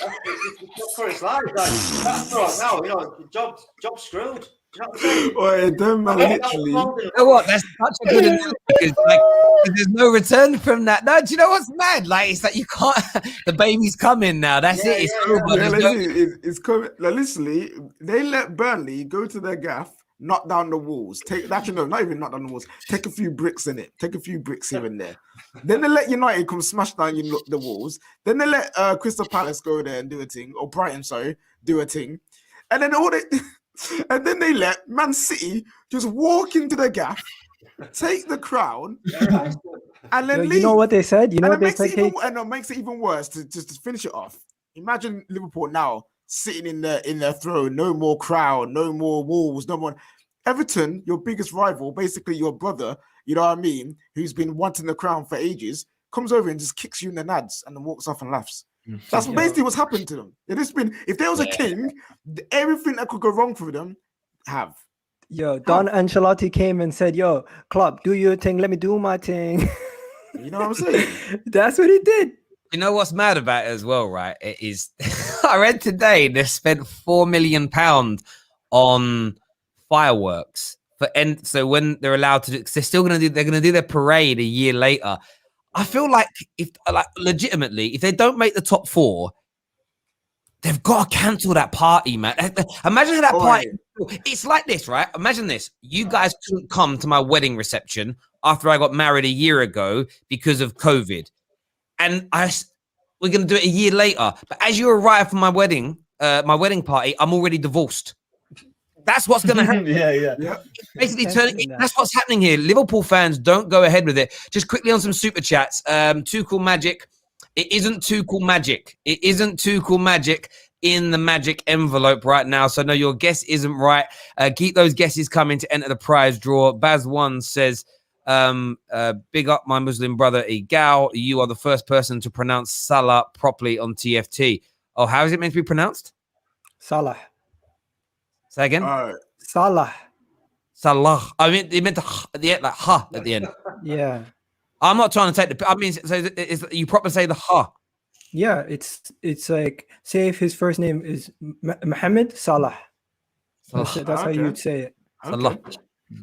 That's for its life. Like, that's right now. Job screwed. you know what I'm saying? Oi, them man, literally. You know what? That's such a good analogy because, like, there's no return from that. No, do you know what's mad? Like, it's like you can't. The baby's coming now. That's Yeah, it. It's yeah, over. yeah. Yeah, There's like, no- it's coming. Like, literally, they let Burnley go to their gaff, knock down the walls. Actually, no, not even knock down the walls. Take a few bricks in it. Take a few bricks here and there. Then they let United come smash down the walls. Then they let Crystal Palace go there and do a thing, or Brighton, sorry, do a thing. And then and then they let Man City just walk into the gaff, take the crown, and then Yo, leave. you know what they said? You know And what it they makes said, it even, Kate? and it makes it even worse to finish it off. Imagine Liverpool now sitting in their throne, no more crown, no more walls, no more. Everton, your biggest rival, basically your brother, you know what I mean, who's been wanting the crown for ages, comes over and just kicks you in the nads and then walks off and laughs. That's Yo. basically what's happened to them. If there was a king, everything that could go wrong for them, have. Yo, Don Ancelotti came and said, "Yo, Klopp, do your thing. Let me do my thing." You know what I'm saying? That's what he did. You know what's mad about it as well, right? It is. I read today they spent £4 million on fireworks so when they're allowed to do, cause they're going to do their parade a year later. I feel like legitimately, if they don't make the top 4, they've got to cancel that party, man. Imagine how that party. It's like this, right? Imagine this. You guys couldn't come to my wedding reception after I got married a year ago because of COVID. And we're going to do it a year later. But as you arrive for my wedding party, I'm already divorced. That's what's going to happen. yeah. Basically, that's what's happening here. Liverpool fans, don't go ahead with it. Just quickly on some super chats. Too Cool Magic. It isn't Too Cool Magic. It isn't Too Cool Magic in the magic envelope right now. So no, your guess isn't right. Keep those guesses coming to enter the prize draw. Baz1 says, big up my Muslim brother Igal. You are the first person to pronounce Salah properly on TFT. Oh, how is it meant to be pronounced? Salah. Say again. Salah. Salah. I mean, it meant at the end, like ha at the end. Yeah. I'm not trying to take the. I mean, so you properly say the ha. Yeah, it's like, say if his first name is Mohammed Salah. That's how you'd say it. Salah.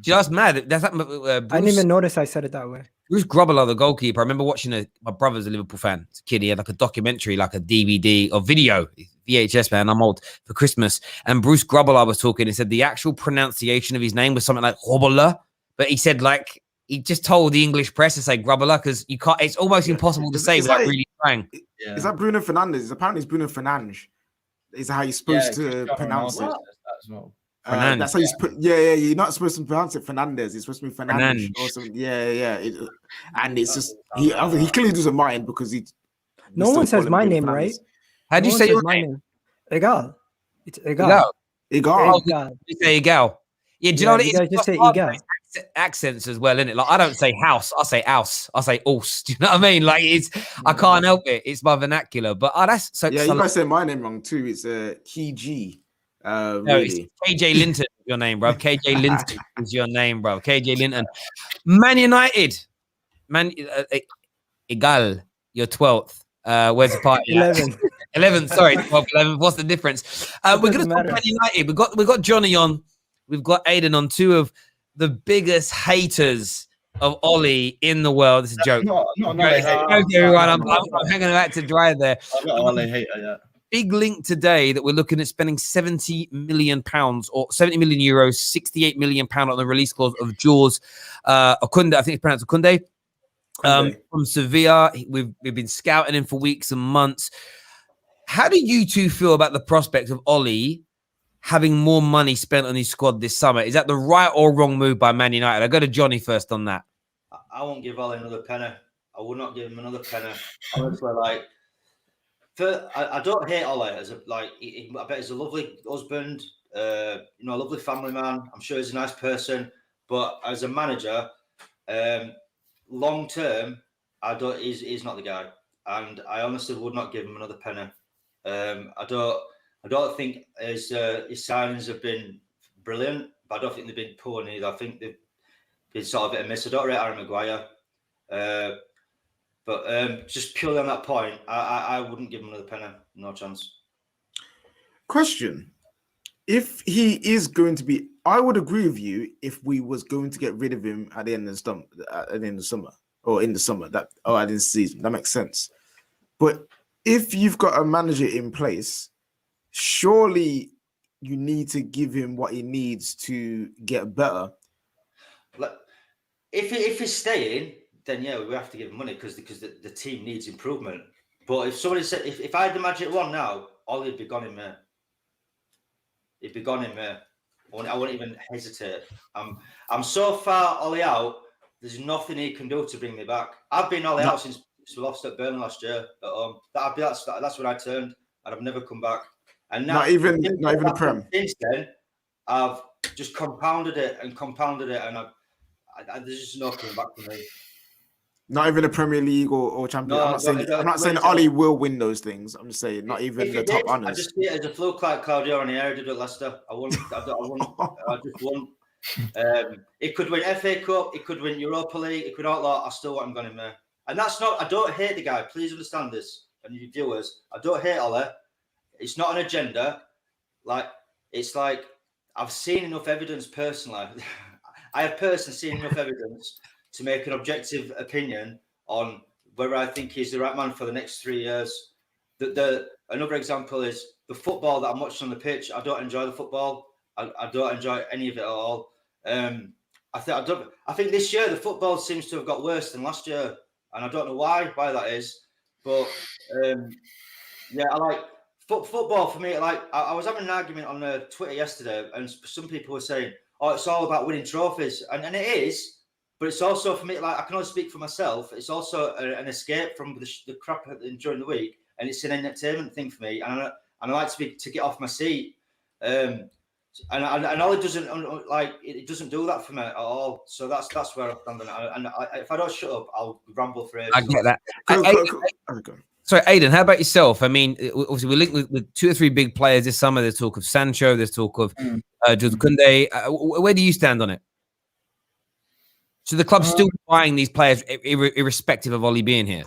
Just mad. That's Bruce, I didn't even notice I said it that way. Bruce Grobbelaar, the goalkeeper. I remember watching my brother's a Liverpool fan. As a kid, he had like a documentary, like a DVD or video, VHS, man. I'm old, for Christmas. And Bruce Grobbelaar was talking. He said the actual pronunciation of his name was something like Grobbelaar, but he said like he just told the English press to say Grobbelaar because you can't. It's almost impossible to say without really trying. Is that Bruno Fernandes? Apparently, it's Bruno Fernandes. Is how you're supposed to pronounce it. That's how you put. Yeah. You're not supposed to pronounce it Fernandez. It's supposed to be Fernandes or something. Yeah. And it's just he clearly doesn't mind because he. No one says my name, right? How do you say your name? Egal. It's Egal. Egal. You say Egal. Yeah, do you know what it is? Just say Egal. Accents as well, innit? Like I don't say house, I say house, I say us. Do you know what I mean? Like I can't help it. It's my vernacular. But that's so. Yeah, you guys say my name wrong too. It's KG. No, really. it's KJ Linton is your name, bro. KJ Linton is your name, bro. KJ Linton. Man United. Egal. You're 12th. Where's the party? 11. 11. Sorry, 12, 11. What's the difference? We're going to talk about United. We've got Johnny on. We've got Aiden on, two of the biggest haters of Ollie in the world. This is a joke. Everyone, I'm hanging out to dry there. I've got Ollie hater, yeah. Big link today that we're looking at spending £70 million or 70 million euros, £68 million on the release clause of Jules Kounde. I think it's pronounced Kounde. From Sevilla. We've been scouting him for weeks and months. How do you two feel about the prospect of Ollie having more money spent on his squad this summer? Is that the right or wrong move by Man United? I'll go to Johnny first on that. I won't give Ollie another penny. I would not give him another penny. Honestly, like, I don't hate Ollie as I bet he's a lovely husband, a lovely family man. I'm sure he's a nice person, but as a manager, long term, he's not the guy, and I honestly would not give him another penny. I don't think his signings have been brilliant, but I don't think they've been poor either. I think they've been sort of hit and miss. I don't rate Harry Maguire. But just purely on that point, I wouldn't give him another penny. No chance. Question. if he is going to be, I would agree with you if we was going to get rid of him at the end of the summer, or in the summer, that or at the end of the season. That makes sense. But if you've got a manager in place, surely you need to give him what he needs to get better. If he's staying, then yeah, we have to give him money because the team needs improvement. But if somebody said, if I had the magic wand now, Ollie'd be gone in May. He'd be gone in May. I wouldn't even hesitate. I'm so far Ollie out. There's nothing he can do to bring me back. I've been Ollie out since we lost at Burnley last year. That's when I turned, and I've never come back. And now, not even the Prem. Since then, I've just compounded it, and there's just no coming back for me. Not even the Premier League or Champions. I'm not saying Ollie will win those things. I'm just saying not even the top honours. I just see it as a fluke like Claudio on the air did at Leicester. I just won. It could win FA Cup. It could win Europa League. It could outlaw. I still want him going in there. And that's not. I don't hate the guy. Please understand this, and you viewers. I don't hate Ollie. It's not an agenda. It's like I've seen enough evidence personally. I have personally seen enough evidence to make an objective opinion on whether I think he's the right man for the next 3 years. Another example is the football that I'm watching on the pitch. I don't enjoy the football. I don't enjoy any of it at all. I think this year the football seems to have got worse than last year, and I don't know why that is. But yeah, I like football for me. I was having an argument on Twitter yesterday, and some people were saying, "Oh, it's all about winning trophies," and it is. But it's also for me, I can only speak for myself. It's also an escape from the crap during the week, and it's an entertainment thing for me. And I like to get off my seat. And all it doesn't it doesn't do that for me at all. So that's where I stand. And if I don't shut up, I'll ramble for ages. I get that. Cool. Sorry, Aidan, how about yourself? I mean, obviously, we're linked with 2 or 3 big players this summer. There's talk of Sancho. There's talk of Jules Kounde. Where do you stand on it? So the club's still buying these players irrespective of Ollie being here?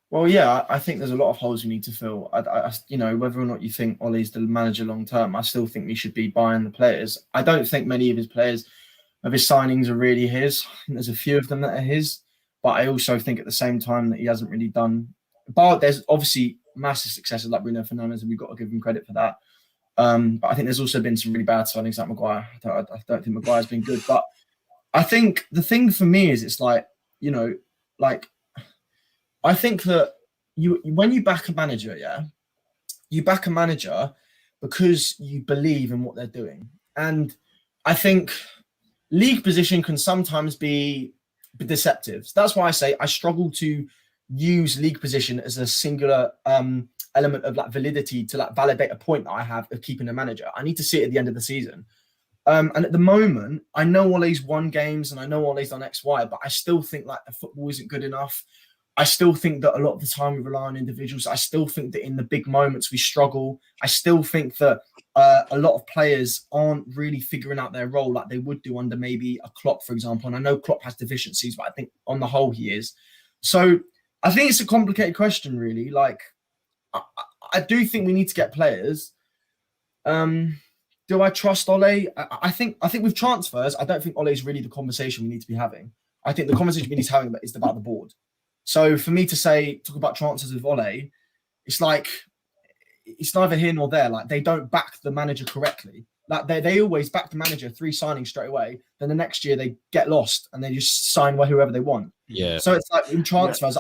Well, yeah, I think there's a lot of holes we need to fill. Whether or not you think Ollie's the manager long term, I still think we should be buying the players. I don't think many of his signings are really his. I think there's a few of them that are his. But I also think at the same time that he hasn't really done. But there's obviously massive successes like Bruno Fernandes, and we've got to give him credit for that. But I think there's also been some really bad signings like Maguire. I don't think Maguire's been good. But I think the thing for me is I think that when you back a manager, you back a manager because you believe in what they're doing. And I think league position can sometimes be deceptive. So that's why I say I struggle to use league position as a singular element of validity to validate a point that I have of keeping a manager. I need to see it at the end of the season. And at the moment, I know Ollie's won games and I know Ollie's done X, Y, but I still think the football isn't good enough. I still think that a lot of the time we rely on individuals. I still think that in the big moments we struggle. I still think that a lot of players aren't really figuring out their role like they would do under maybe a Klopp, for example. And I know Klopp has deficiencies, but I think on the whole he is. So I think it's a complicated question, really. I do think we need to get players. Do I trust Ollie? I think with transfers, I don't think Ollie is really the conversation we need to be having. I think the conversation we need to be having is about the board. So for me to talk about transfers with Ollie, it's it's neither here nor there. They don't back the manager correctly. They always back the manager 3 signings straight away. Then the next year they get lost and they just sign whoever they want. Yeah. So it's in transfers,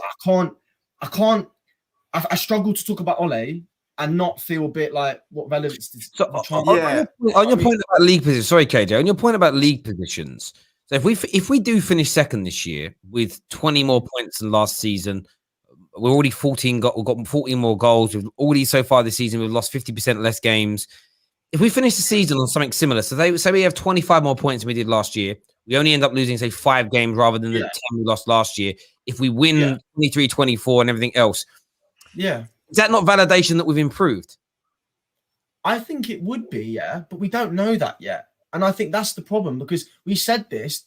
I struggle to talk about Ollie and not feel a bit what relevance does. So on your point about league positions, sorry, KJ, on your point about league positions. So if we do finish second this year with 20 more points than last season, we're already we've got 14 more goals. We've already so far this season we've lost 50% less games. If we finish the season on something similar, so they say we have 25 more points than we did last year, we only end up losing 5 games rather than the 10 we lost last year. If we win 23, 24 and everything else, is that not validation that we've improved? I think it would be, but we don't know that yet. And I think that's the problem because we said this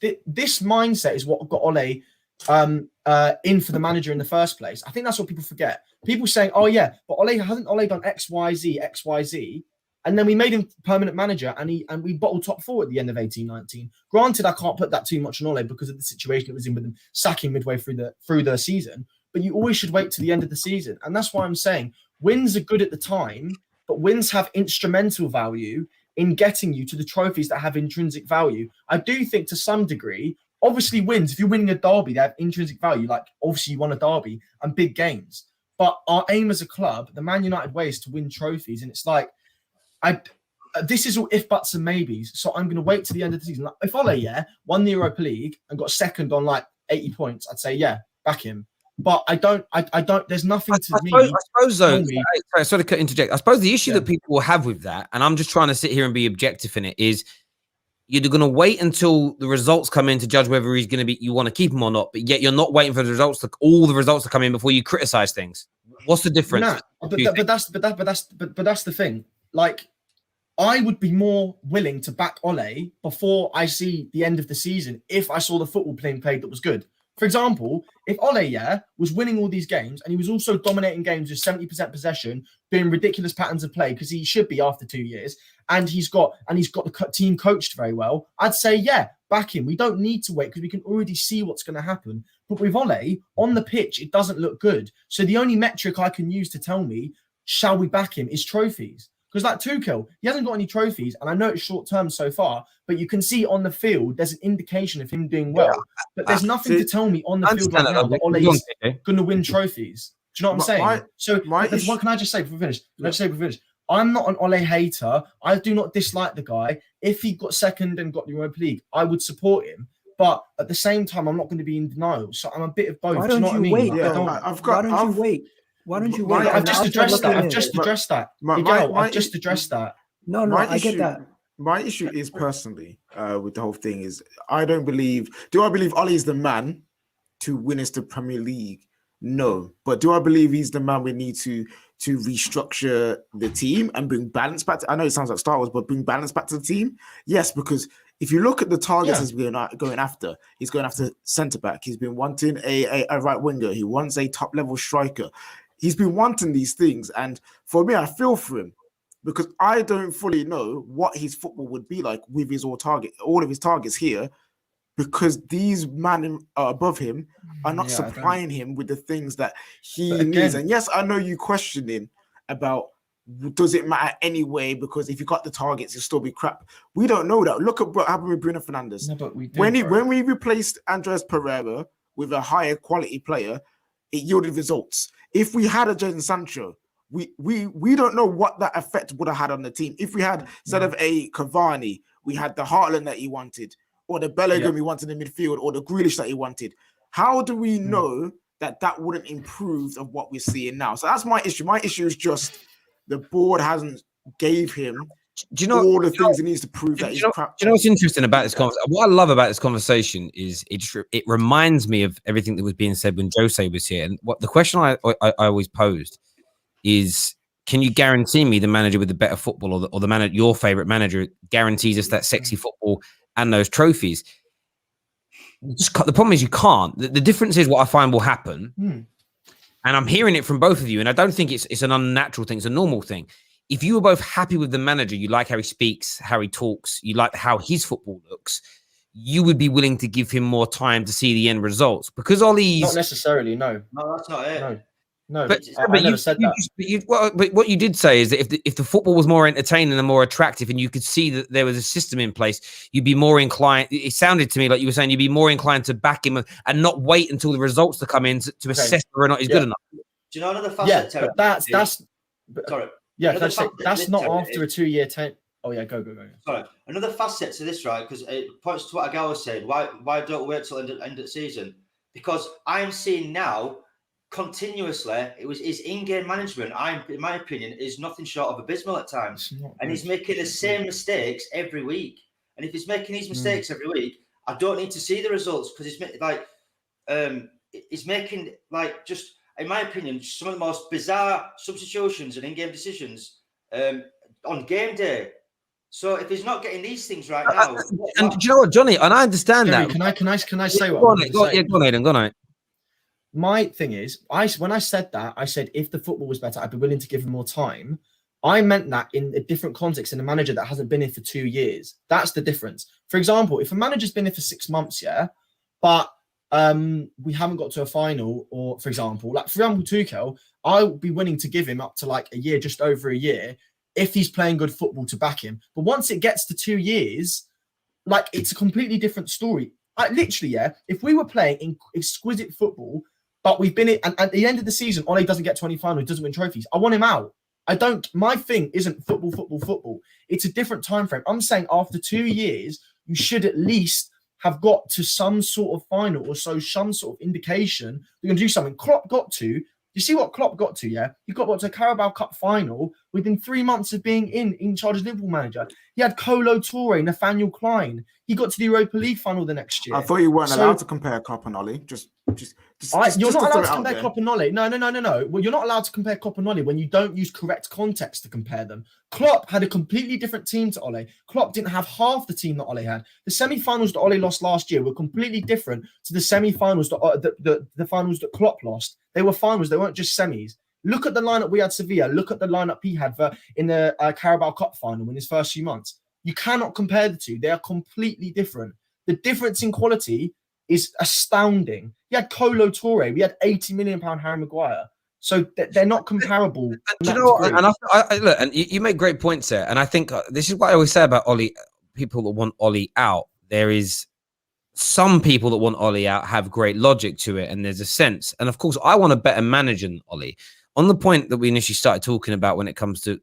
mindset is what got Ollie in for the manager in the first place. I think that's what people forget. People saying, oh yeah, but hasn't Ollie done X, Y, Z, And then we made him permanent manager, and we bottled top 4 at the end of 18-19. Granted, I can't put that too much on Ole because of the situation it was in with him sacking midway through the season. But you always should wait to the end of the season, and that's why I'm saying wins are good at the time, but wins have instrumental value in getting you to the trophies that have intrinsic value. I do think to some degree, obviously wins, if you're winning a derby, they have intrinsic value. Like obviously you won a derby and big games. But our aim as a club, the Man United way, is to win trophies, and it's like. This is all if, buts, and maybes. So I'm going to wait to the end of the season. Like, if Ole, won the Europa League and got second on like 80 points, I'd say, yeah, back him. But I don't. There's nothing to me. I suppose though. Sorry to interject. I suppose the issue that people will have with that, and I'm just trying to sit here and be objective in it, is you're going to wait until the results come in to judge whether he's going to be. You want to keep him or not, but yet you're not waiting for all the results to come in before you criticize things. What's the difference? Nah, but that's the thing. Like, I would be more willing to back Ole before I see the end of the season if I saw the football being played that was good. For example, if Ole, was winning all these games and he was also dominating games with 70% possession, doing ridiculous patterns of play because he should be after 2 years, and he's got the team coached very well, I'd say, yeah, back him. We don't need to wait because we can already see what's going to happen. But with Ole, on the pitch, it doesn't look good. So the only metric I can use to tell me, shall we back him, is trophies. Because like Tuchel, he hasn't got any trophies, and I know it's short term so far, but you can see on the field there's an indication of him doing well. But there's nothing to tell me on the field right now that Ole is going to win trophies. Do you know what I'm saying? What can I just say before we finish? I'm not an Ole hater. I do not dislike the guy. If he got second and got the Europa League, I would support him. But at the same time, I'm not going to be in denial. So I'm a bit of both. Why don't you wait? Why don't you wait? Why don't you wait? I've just addressed that. I've just addressed that. No, I get that. My issue is personally with the whole thing is I don't believe. Do I believe Ole is the man to win us the Premier League? No, but do I believe he's the man we need to restructure the team and bring balance back to? I know it sounds like Star Wars, but bring balance back to the team. Yes, because if you look at the targets he's going after, he's going after centre back. He's been wanting a right winger. He wants a top level striker. He's been wanting these things, and for me, I feel for him because I don't fully know what his football would be like with his all of his targets here, because these men above him are not supplying him with the things that he needs. And yes, I know you questioning about does it matter anyway, because if you got the targets, you'll still be crap. We don't know that. Look at what happened with Bruno Fernandes. No, but we do, when we replaced Andres Pereira with a higher quality player, it yielded results. If we had a Jadon Sancho, we don't know what that effect would have had on the team. If we had, instead of a Cavani, we had the Heartland that he wanted, or the Bellingham he wanted in midfield, or the Grealish that he wanted. How do we know that wouldn't improve of what we're seeing now? So that's my issue. My issue is just the board hasn't gave him all the things he needs to prove that he's crap. Do you know what's interesting about this conversation? What I love about this conversation is it reminds me of everything that was being said when Jose was here. And what the question I always posed is, can you guarantee me the manager with the better football, or the manager, your favorite manager, guarantees us that sexy football and those trophies? The problem is you can't. The difference is what I find will happen, and I'm hearing it from both of you, and I don't think it's an unnatural thing. It's a normal thing. If you were both happy with the manager, you like how he speaks, how he talks, you like how his football looks, you would be willing to give him more time to see the end results. Because Ollie's not necessarily, no, that's not it. No, but I never said that. But what you did say is that if the football was more entertaining and more attractive, and you could see that there was a system in place, you'd be more inclined. It sounded to me like you were saying you'd be more inclined to back him and not wait until the results to come in to assess whether or not he's good enough. Do you know another facet? Yeah, but that's sorry. Yeah, that's not Terry, after a 2-year ten. Oh yeah, go. Sorry, another facet to this, right? Because it points to what Agal was saying. Why don't we wait till end of the season? Because I'm seeing now continuously, his in-game management, in my opinion, is nothing short of abysmal at times, and he's making the same mistakes every week. And if he's making these mistakes every week, I don't need to see the results, because he's making like just, in my opinion, some of the most bizarre substitutions and in-game decisions on game day. So if he's not getting these things right now, and do you know what, Johnny? And I understand Jerry, that. Can I say what? Go on. My thing is, when I said that, I said if the football was better, I'd be willing to give him more time. I meant that in a different context in a manager that hasn't been here for 2 years. That's the difference. For example, if a manager's been here for 6 months, but we haven't got to a final, or for example, Tuchel, I would be willing to give him up to like a year, just over a year, if he's playing good football to back him. But once it gets to 2 years, like it's a completely different story. Literally, if we were playing exquisite football, but we've been and at the end of the season, Ole doesn't get to any final, he doesn't win trophies, I want him out. My thing isn't football. It's a different time frame. I'm saying after 2 years, you should at least have got to some sort of final or some sort of indication you're going to do something. Klopp got to. You see what Klopp got to, yeah? He got to a Carabao Cup final within 3 months of being in charge of Liverpool manager. He had Kolo Toure, Nathaniel Klein. He got to the Europa League final the next year. I thought you weren't allowed to compare Klopp and Ole. You're not allowed to compare Klopp and Ole. No. Well, you're not allowed to compare Klopp and Ole when you don't use correct context to compare them. Klopp had a completely different team to Ole. Klopp didn't have half the team that Ole had. The semi-finals that Ole lost last year were completely different to the semi-finals that the finals that Klopp lost. They were finals. They weren't just semis. Look at the lineup we had Sevilla. Look at the lineup he had in the Carabao Cup final in his first few months. You cannot compare the two. They are completely different. The difference in quality is astounding. We had Kolo Toure. We had £80 million Harry Maguire. So they're not comparable. You know, and I look, and you make great points there. And I think this is what I always say about Ole. People that want Ole out, there is some people that want Ole out have great logic to it, and there's a sense. And of course, I want a better manager than Ole. On the point that we initially started talking about when it comes to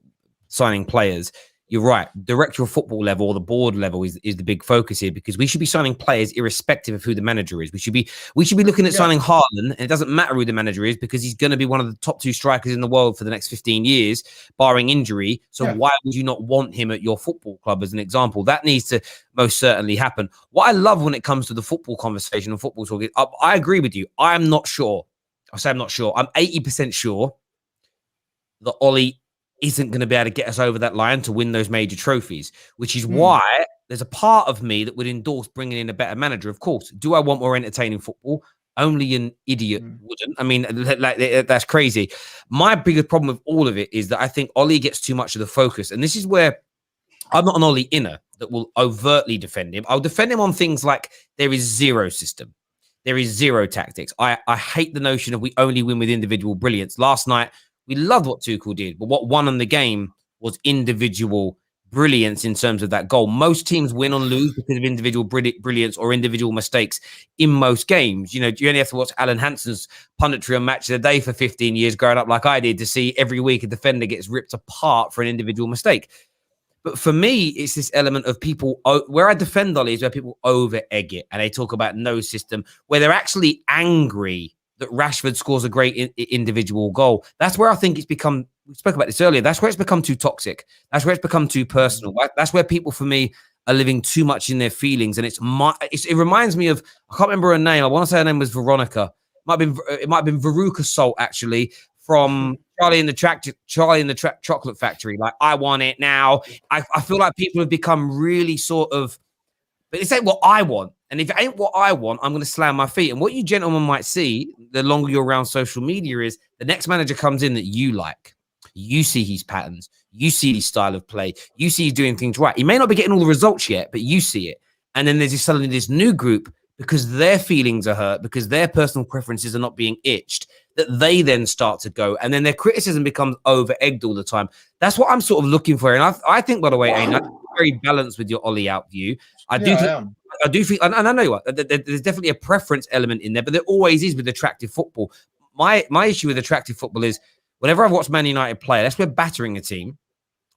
signing players, you're right. Director of football level or the board level is the big focus here, because we should be signing players irrespective of who the manager is. We should be looking at signing Haaland, and it doesn't matter who the manager is, because he's going to be one of the top 2 strikers in the world for the next 15 years, barring injury. So why would you not want him at your football club as an example? That needs to most certainly happen. What I love when it comes to the football conversation and football talk, I agree with you. I'm not sure. I'll say I'm not sure. I'm 80% sure that Ole isn't going to be able to get us over that line to win those major trophies, which is why there's a part of me that would endorse bringing in a better manager. Of course, do I want more entertaining football? Only an idiot wouldn't. I mean, that's crazy. My biggest problem with all of it is that I think Ole gets too much of the focus. And this is where I'm not an Ole inner that will overtly defend him. I'll defend him on things like there is zero system. There is zero tactics. I hate the notion of we only win with individual brilliance. Last night, we loved what Tuchel did, but what won on the game was individual brilliance in terms of that goal. Most teams win or lose because of individual brilliance or individual mistakes in most games. You know, you only have to watch Alan Hansen's punditry on Match of the Day for 15 years growing up like I did to see every week a defender gets ripped apart for an individual mistake. But for me, it's this element of people, where I defend Ole is where people over-egg it and they talk about no system, where they're actually angry that Rashford scores a great individual goal. That's where I think it's become, we spoke about this earlier, that's where it's become too toxic. That's where it's become too personal. That's where people, for me, are living too much in their feelings. And it reminds me of, I can't remember her name. I want to say her name was Veronica. It might have been Veruca Salt, actually, from Charlie in the Chocolate Factory. Like, I want it now. I feel like people have become really sort of, but this ain't what I want. And if it ain't what I want, I'm going to slam my feet. And what you gentlemen might see, the longer you're around social media, is the next manager comes in that you like. You see his patterns. You see his style of play. You see he's doing things right. He may not be getting all the results yet, but you see it. And then there's suddenly this new group, because their feelings are hurt, because their personal preferences are not being itched, that they then start to go. And then their criticism becomes over-egged all the time. That's what I'm sort of looking for. And I think, by the way, Aina, I'm very balanced with your Ole out view. I do think, and I know you are, there's definitely a preference element in there, but there always is with attractive football. My issue with attractive football is whenever I've watched Man United play, unless we're battering a team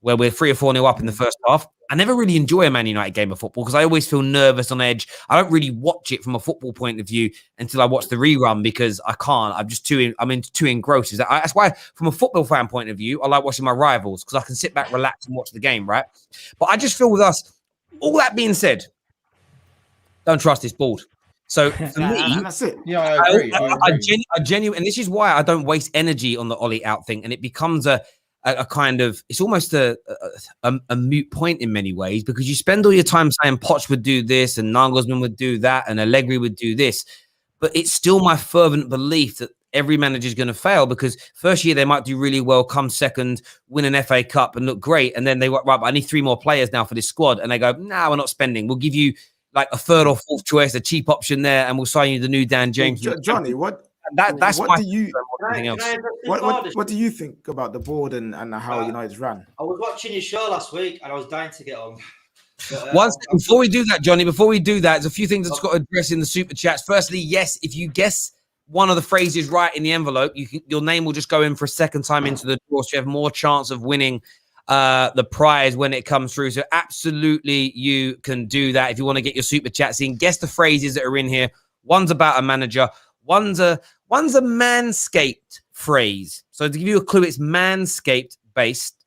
where we're 3 or 4-0 up in the first half, I never really enjoy a Man United game of football because I always feel nervous, on edge. I don't really watch it from a football point of view until I watch the rerun, because I can't. I'm just too engrossed. That's why, from a football fan point of view, I like watching my rivals, because I can sit back, relax, and watch the game, right? But I just feel with us, all that being said, don't trust this board. So for me, that's it. Yeah, I agree. I genuinely, and this is why I don't waste energy on the Ole out thing, and it becomes a kind of, it's almost a moot point in many ways, because you spend all your time saying Poch would do this and Nagelsmann would do that and Allegri would do this, but it's still my fervent belief that every manager is going to fail because first year they might do really well, come second, win an FA Cup and look great. And then they right, I need 3 more players now for this squad. And they go, nah, we're not spending. We'll give you like a 3rd or 4th choice, a cheap option there, and we'll sign you the new Dan James. Johnny, that's what my do you else. what do you think about the board and how United's ran? I was watching your show last week and I was dying to get on. Before we do that, Johnny, there's a few things that's got to address in the super chats. Firstly, yes, if you guess one of the phrases right in the envelope, your name will just go in for a second time into the draw, so you have more chance of winning the prize when it comes through. So absolutely you can do that if you want to get your super chats in. Guess the phrases that are in here. One's about a manager, one's a manscaped phrase. So to give you a clue, it's manscaped based.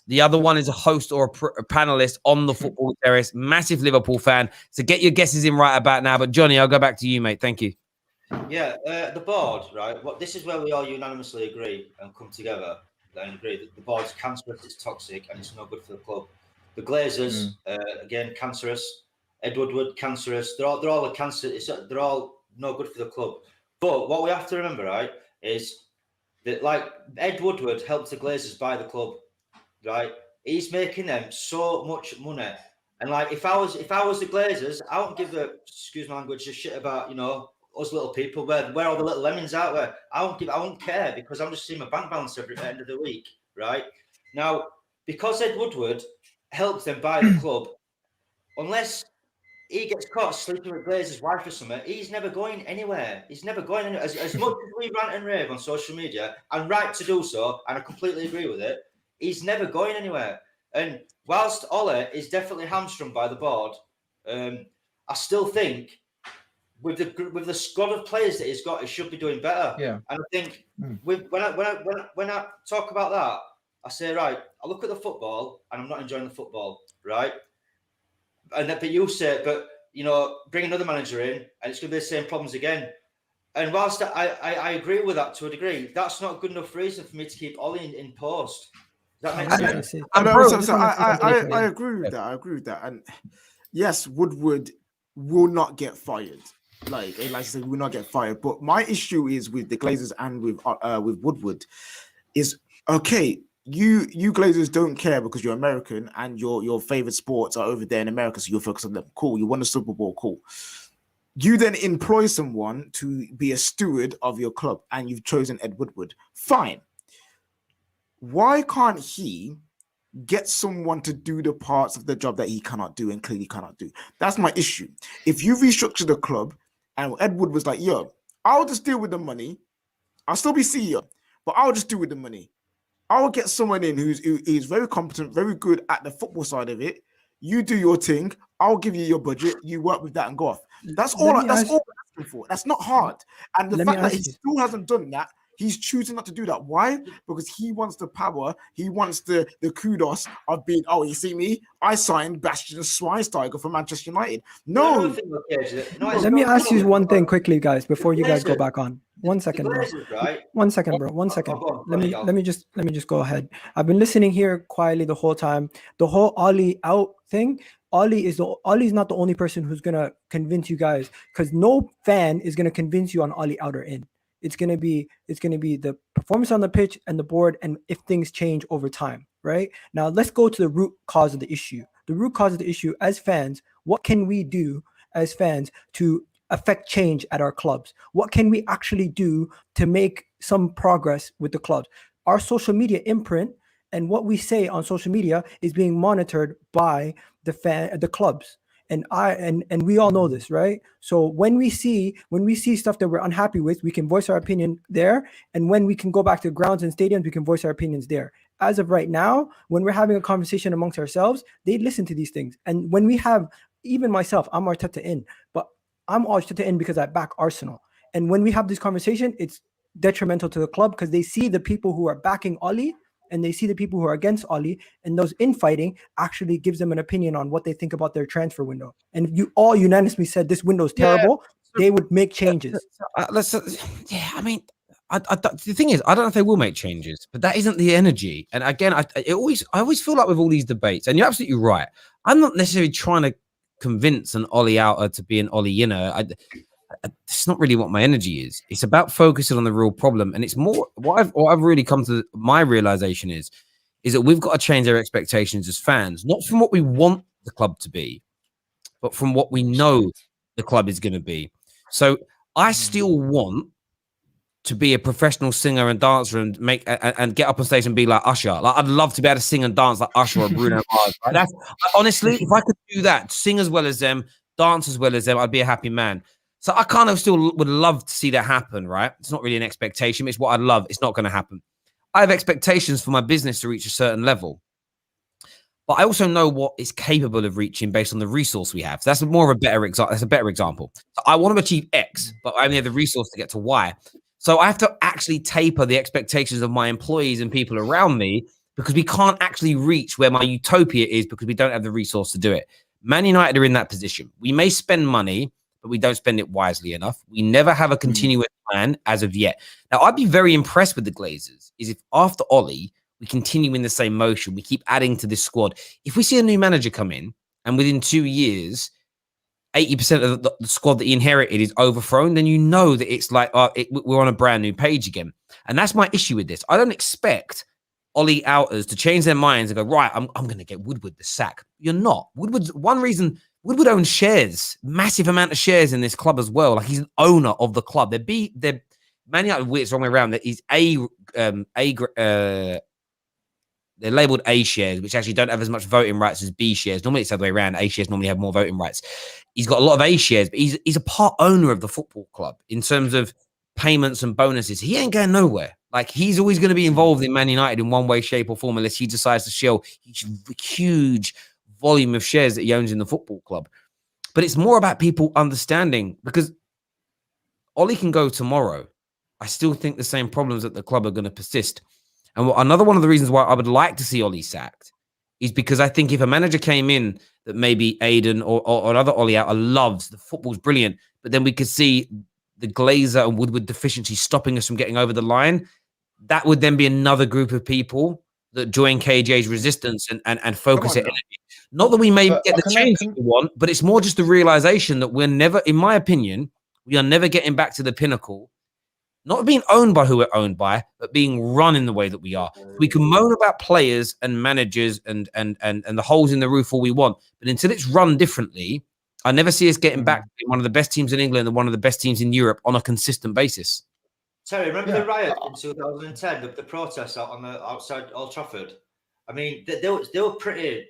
The other one is a host or a panelist on the football terrace, massive Liverpool fan. So get your guesses in right about now. But Johnny, I'll go back to you, mate. Thank you. Yeah, the board, right? This is where we all unanimously agree and come together and agree that the board's cancerous, it's toxic, and it's no good for the club. The Glazers, again, cancerous. Ed Woodward, cancerous. They're all a cancer. They're all no good for the club. But what we have to remember, right, is that like Ed Woodward helped the Glazers buy the club, right? He's making them so much money. And like if I was the Glazers, I wouldn't give the, excuse my language, a shit about, you know, us little people, where all the little lemons out there. I won't care because I'm just seeing my bank balance every end of the week, right? Now, because Ed Woodward helps them buy the club, unless he gets caught sleeping with Glazer's wife or something, he's never going anywhere. He's never going anywhere. As much as we rant and rave on social media, and right to do so, and I completely agree with it, he's never going anywhere. And whilst Ole is definitely hamstrung by the board, I still think with the squad of players that he's got, he should be doing better. Yeah. And I think when I talk about that, I say, right, I look at the football and I'm not enjoying the football, right? And but you say, but you know, bring another manager in and it's going to be the same problems again. And whilst I agree with that to a degree, that's not a good enough reason for me to keep Ollie in post. Does that make sense? I agree with that. I agree with that. And yes, Woodward will not get fired. Like I said, will not get fired. But my issue is with the Glazers and with Woodward is okay. You Glazers don't care because you're American and your favorite sports are over there in America, so you're focused on them. Cool. You won the Super Bowl. Cool. You then employ someone to be a steward of your club, and you've chosen Ed Woodward. Fine. Why can't he get someone to do the parts of the job that he cannot do and clearly cannot do? That's my issue. If you restructure the club and Ed Wood was like, yo, I'll just deal with the money. I'll still be CEO, but I'll just deal with the money. I'll get someone in who's very competent, very good at the football side of it. You do your thing. I'll give you your budget. You work with that and go off. That's all I'm asking for. That's not hard. And the fact that he still hasn't done that, he's choosing not to do that. Why? Because he wants the power. He wants the kudos of being, oh, you see me? I signed Bastian Schweinsteiger for Manchester United. No. Let me ask you one thing quickly, guys, before you guys go back on. 1 second, bro. 1 second, bro. 1 second. Let me just go ahead. I've been listening here quietly the whole time. The whole Ollie out thing. Ollie's not the only person who's gonna convince you guys, because no fan is gonna convince you on Ollie out or in. It's gonna be the performance on the pitch and the board, and if things change over time, right? Now let's go to the root cause of the issue. The root cause of the issue as fans, what can we do as fans to affect change at our clubs? What can we actually do to make some progress with the clubs? Our social media imprint and what we say on social media is being monitored by the clubs. And we all know this, right? So when we see stuff that we're unhappy with, we can voice our opinion there. And when we can go back to grounds and stadiums, we can voice our opinions there. As of right now, when we're having a conversation amongst ourselves, they listen to these things. And when we have, even myself, I'm Arteta in, but I'm Arteta in because I back Arsenal. And when we have this conversation, it's detrimental to the club because they see the people who are backing Ollie and they see the people who are against Ollie, and those infighting actually gives them an opinion on what they think about their transfer window. And if you all unanimously said this window is terrible, they would make changes. The thing is, I don't know if they will make changes, but that isn't the energy. And again, I always feel like with all these debates, and you're absolutely right, I'm not necessarily trying to convince an Ollie outer to be an Ollie, it's not really what my energy is. It's about focusing on the real problem. And it's more what I've really come to my realization is that we've got to change our expectations as fans, not from what we want the club to be, but from what we know the club is going to be. So I still want to be a professional singer and dancer and and get up on stage and be like Usher. Like I'd love to be able to sing and dance like Usher or Bruno Mars. Like honestly, if I could do that, sing as well as them, dance as well as them, I'd be a happy man. So I kind of still would love to see that happen, right? It's not really an expectation. It's what I'd love. It's not going to happen. I have expectations for my business to reach a certain level. But I also know what it's capable of reaching based on the resource we have. So that's more of a better example. That's a better example. So I want to achieve X, but I only have the resource to get to Y. So I have to actually taper the expectations of my employees and people around me because we can't actually reach where my utopia is because we don't have the resource to do it. Man United are in that position. We may spend money, but we don't spend it wisely enough. We never have a continuous plan as of yet. Now, I'd be very impressed with the Glazers is if after Ollie, we continue in the same motion. We keep adding to this squad. If we see a new manager come in and within 2 years, 80% of the squad that he inherited is overthrown, then you know that it's like we're on a brand new page again. And that's my issue with this. I don't expect Ollie outers to change their minds and go, right, I'm going to get Woodward the sack. You're not. Woodward's one reason. Woodward owns shares, massive amount of shares in this club as well. Like he's an owner of the club. They're Man United, it's the wrong way around. That he's they're labeled A shares, which actually don't have as much voting rights as B shares. Normally it's the other way around. A shares normally have more voting rights. He's got a lot of A shares, but he's a part owner of the football club in terms of payments and bonuses. He ain't going nowhere. Like he's always going to be involved in Man United in one way, shape, or form unless he decides to shell huge volume of shares that he owns in the football club. But it's more about people understanding because Ollie can go tomorrow. I still think the same problems at the club are going to persist. And another one of the reasons why I would like to see Ollie sacked is because I think if a manager came in that maybe Aiden or another Ollie out loves, the football's brilliant, but then we could see the Glazer and Woodward deficiency stopping us from getting over the line, that would then be another group of people that join KJ's resistance and focus it. Not that we may get the change we want, but it's more just the realization that we're never, in my opinion, we are never getting back to the pinnacle. Not being owned by who we're owned by, but being run in the way that we are. We can moan about players and managers and the holes in the roof all we want, but until it's run differently, I never see us getting back to being one of the best teams in England and one of the best teams in Europe on a consistent basis. Terry, remember the riot in 2010, the protests outside Old Trafford? I mean, they were pretty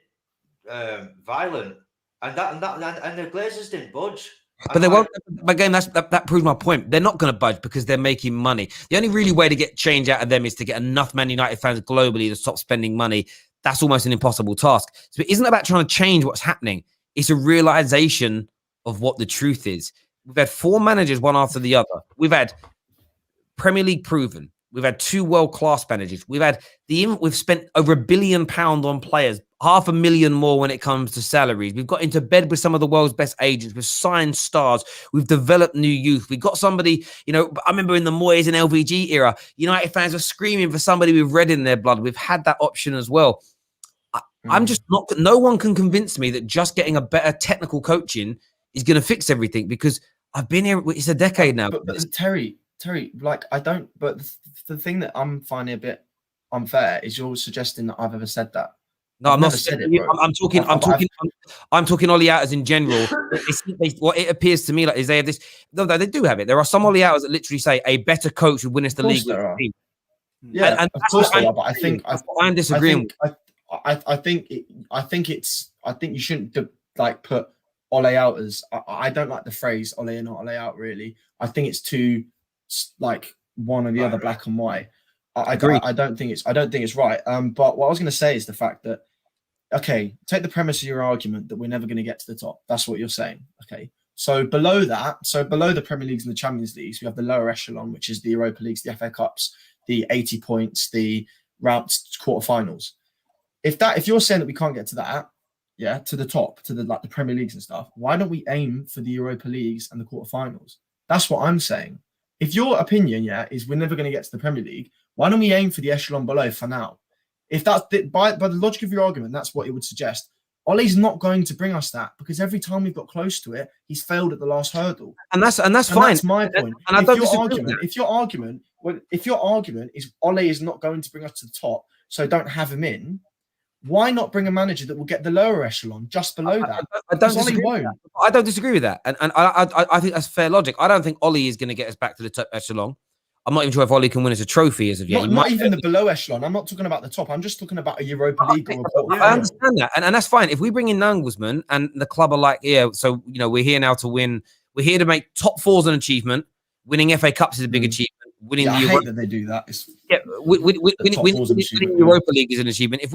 violent, and the Glazers didn't budge. But they won't. Again, that proves my point. They're not going to budge because they're making money. The only really way to get change out of them is to get enough Man United fans globally to stop spending money. That's almost an impossible task. So it isn't about trying to change what's happening. It's a realization of what the truth is. We've had 4 managers, one after the other. We've had Premier League proven. We've had 2 world-class managers. We've spent over £1 billion on players, $500,000 more when it comes to salaries. We've got into bed with some of the world's best agents. We've signed stars. We've developed new youth. We've got somebody, I remember in the Moyes and LVG era, United fans were screaming for somebody with red in their blood. We've had that option as well. I'm just not, no one can convince me that just getting a better technical coaching is going to fix everything because I've been here, it's a decade now. But Terry, like but the thing that I'm finding a bit unfair is you're suggesting that I've ever said that. No, I'm not saying it, bro. I'm talking Ollie outers in general. What it appears to me like is they have this. No, they do have it. There are some Ollie outers that literally say a better coach would win us the league. Yeah, and of course there are. But I'm disagreeing. I think you shouldn't put Ollie out as. I don't like the phrase Ollie and not Ollie out. Really, I think it's too like one or the other, black and white. I don't think it's right. But what I was going to say is the fact that, okay, take the premise of your argument that we're never going to get to the top. That's what you're saying. Okay. So below the Premier Leagues and the Champions Leagues, we have the lower echelon, which is the Europa Leagues, the FA Cups, the 80 points, the routes, quarterfinals. If you're saying that we can't get to that, to the top, to the Premier Leagues and stuff, why don't we aim for the Europa Leagues and the quarterfinals? That's what I'm saying. If your opinion, is we're never going to get to the Premier League, why don't we aim for the echelon below for now? If that's by the logic of your argument, that's what it would suggest. Ole's not going to bring us that because every time we've got close to it, he's failed at the last hurdle. And that's fine. That's my point. And I don't disagree with that. If your argument is Ole is not going to bring us to the top, so don't have him in, why not bring a manager that will get the lower echelon just below that? I don't disagree with that. I don't disagree with that. And I think that's fair logic. I don't think Ole is going to get us back to the top echelon. I'm not even sure if Ole can win us a trophy as of yet. Not even the below echelon. I'm not talking about the top. I'm just talking about a Europa League or a quarter. I understand that. And that's fine. If we bring in Nagelsmann and the club are like, yeah, so, you know, we're here now to win. We're here to make top fours an achievement. Winning FA Cups is a big achievement. Winning the I hate that they do that. Winning Europa League is an achievement. If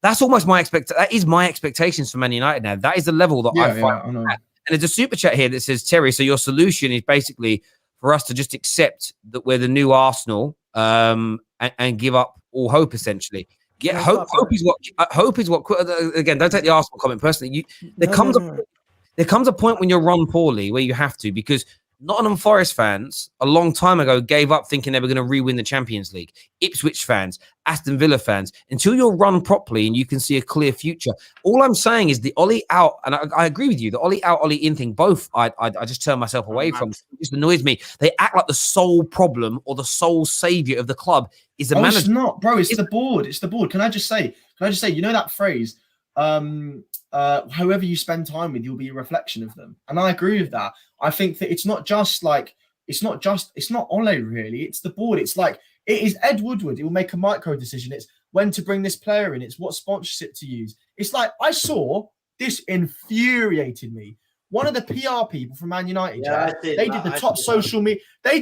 that's almost my that is my expectations for Man United now. That is the level that I find. I know. And there's a super chat here that says, Terry, so your solution is basically for us to just accept that we're the new Arsenal and give up all hope, essentially. Yeah, hope is what. Again, don't take the Arsenal comment personally. There comes a point when you're run poorly where you have to, because Nottingham Forest fans a long time ago gave up thinking they were going to re-win the Champions League. Ipswich fans, Aston Villa fans, until you're run properly and you can see a clear future. All I'm saying is the Ole out, and I agree with you, the Ole out, Ole in thing, both I just turn myself away from. It just annoys me. They act like the sole problem or the sole savior of the club is the manager. It's not, bro. It's the board. It's the board. Can I just say, you know that phrase, whoever you spend time with, you'll be a reflection of them. And I agree with that. I think that it's not Ole really. It's the board. It's like, it is Ed Woodward. He will make a micro decision. It's when to bring this player in. It's what sponsorship to use. It's like, I saw this infuriated me. One of the PR people from Man United, they did the top social media. We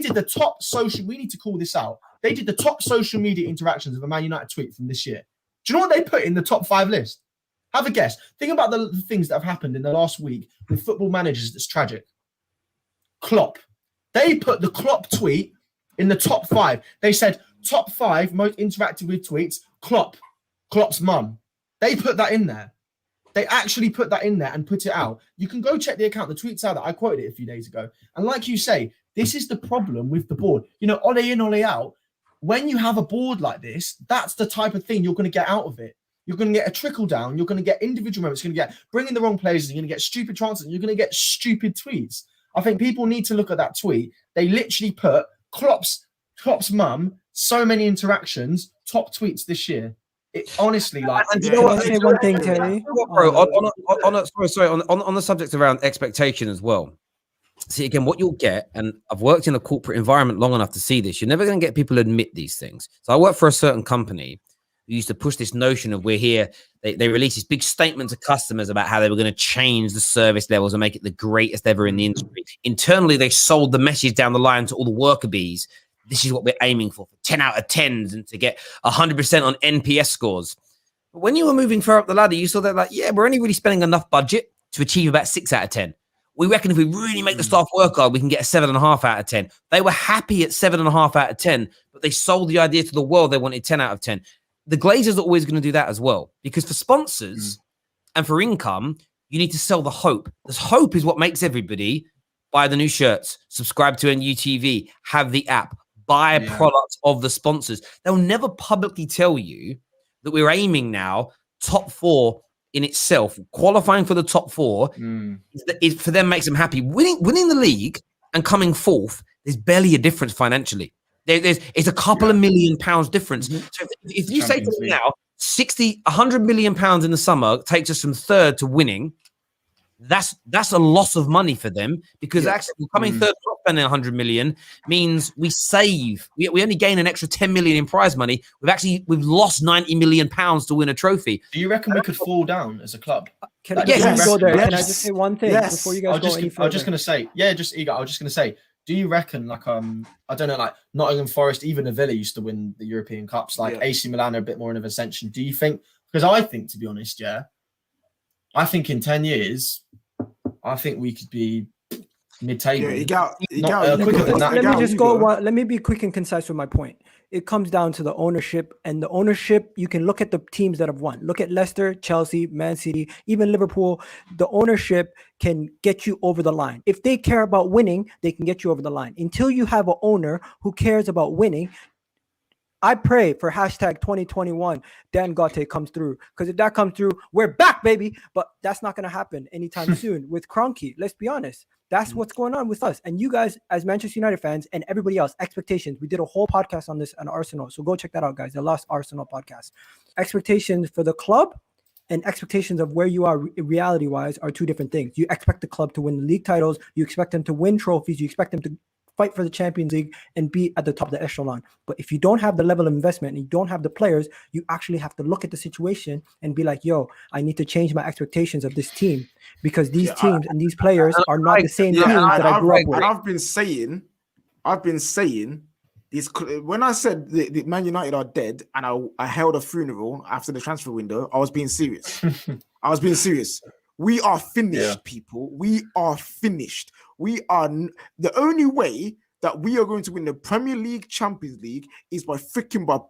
need to call this out. They did the top social media interactions of a Man United tweet from this year. Do you know what they put in the top 5 list? Have a guess. Think about the things that have happened in the last week with football managers that's tragic. Klopp. They put the Klopp tweet in the top 5. They said top 5 most interacted with tweets, Klopp's mum. They put that in there. They actually put that in there and put it out. You can go check the account. The tweet's out. I quoted it a few days ago. And like you say, this is the problem with the board. You know, Ole in, Ole out. When you have a board like this, that's the type of thing you're going to get out of it. You're going to get a trickle down. You're going to get individual moments. You're going to get bringing the wrong players. You're going to get stupid transfers. You're going to get stupid tweets. I think people need to look at that tweet. They literally put Klopp's mum, so many interactions, top tweets this year. It honestly, like, and you know what? Say one thing, Terry. Bro, on the subject around expectation as well. See, again, what you'll get, and I've worked in a corporate environment long enough to see this, you're never going to get people to admit these things. So I work for a certain company who used to push this notion of we're here. They released this big statement to customers about how they were going to change the service levels and make it the greatest ever in the industry. Internally, they sold the message down the line to all the worker bees. This is what we're aiming for 10 out of 10s and to get 100% on NPS scores. But when you were moving further up the ladder, you saw that like, yeah, we're only really spending enough budget to achieve about 6 out of 10. We reckon if we really make the staff work hard, we can get a 7.5 out of 10. They were happy at 7.5 out of 10, but they sold the idea to the world they wanted 10 out of 10. The Glazers are always going to do that as well, because for sponsors and for income, you need to sell the hope. This hope is what makes everybody buy the new shirts, subscribe to NUTV, have the app, buy products of the sponsors. They'll never publicly tell you that we're aiming now top 4 in itself. Qualifying for the top 4 is for them makes them happy. Winning the league and coming 4th, there's barely a difference financially. It's a couple of £1 million difference. So if you say to me now, 100 million pounds in the summer takes us from 3rd to winning, that's a loss of money for them, because actually coming 3rd, not spending 100 million means we save. We only gain an extra 10 million in prize money. We've lost 90 million pounds to win a trophy. Do you reckon we could fall down as a club? Can I just say one thing before you guys go any further? I was just going to say, I was just going to say, do you reckon, like, I don't know, like Nottingham Forest, even a Villa used to win the European Cups, like AC Milan are a bit more in of ascension. Do you think, because I think, to be honest, I think in 10 years, I think we could be mid-table. Let me be quick and concise with my point. It comes down to the ownership, and the ownership, you can look at the teams that have won. Look at Leicester, Chelsea, Man City, even Liverpool. The ownership can get you over the line. If they care about winning, they can get you over the line. Until you have an owner who cares about winning, I pray for hashtag 2021 Dan Gotte comes through, because if that comes through, we're back, baby. But that's not going to happen anytime soon with Kroenke. Let's be honest. That's what's going on with us. And you guys, as Manchester United fans and everybody else, expectations. We did a whole podcast on this on Arsenal. So go check that out, guys. The last Arsenal podcast. Expectations for the club and expectations of where you are reality-wise are two different things. You expect the club to win the league titles. You expect them to win trophies. You expect them to fight for the Champions League and be at the top of the echelon. But if you don't have the level of investment and you don't have the players, you actually have to look at the situation and be like, yo, I need to change my expectations of this team, because these teams and these players are not the same teams that I grew up with. And I've been saying this when I said the Man United are dead, and I held a funeral after the transfer window. I was being serious. We are finished, people. We are finished. We are the only way that we are going to win the Premier League, Champions League is by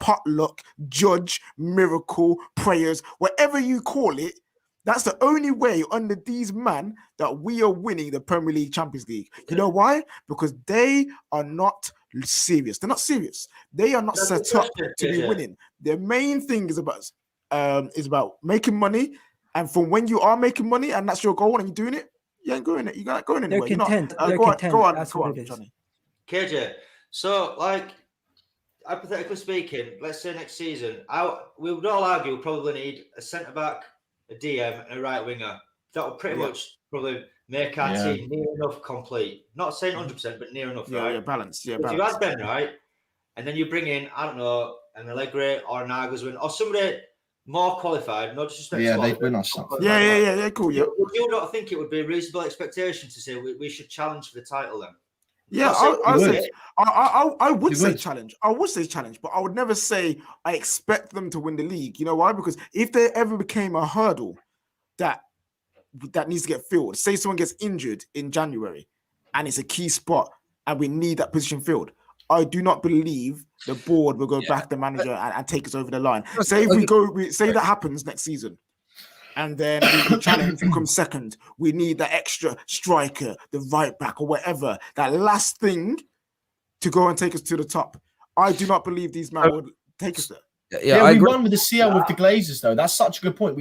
potluck, judge, miracle, prayers, whatever you call it. That's the only way under these men that we are winning the Premier League, Champions League. You know why? Because they are not serious. They're not serious. They are not set up to be winning. Their main thing is about making money. And from when you are making money and that's your goal and you're doing it, you ain't going it. You're not going anywhere. They're content. Go on, Johnny. KJ, so like hypothetically speaking, let's say next season, we would all argue we'll probably need a centre back, a DM, and a right winger. That will pretty much probably make our team near enough complete. Not saying 100%, but near enough, right? Balance. If you had them, right, and then you bring in, I don't know, an Allegri or an Nagelsmann or somebody more qualified, not disrespect. Yeah, they'd win us something. Yeah, cool. Yeah. Would you not think it would be a reasonable expectation to say we should challenge for the title then? Yeah, I would say challenge. I would say challenge, but I would never say I expect them to win the league. You know why? Because if there ever became a hurdle that needs to get filled, say someone gets injured in January and it's a key spot and we need that position filled, I do not believe the board will go back the manager and take us over the line. Say if say that happens next season, and then we challenge, we come second. We need the extra striker, the right back, or whatever. That last thing to go and take us to the top. I do not believe these men would take us there. Yeah, we won with the CL with the Glazers, though. That's such a good point.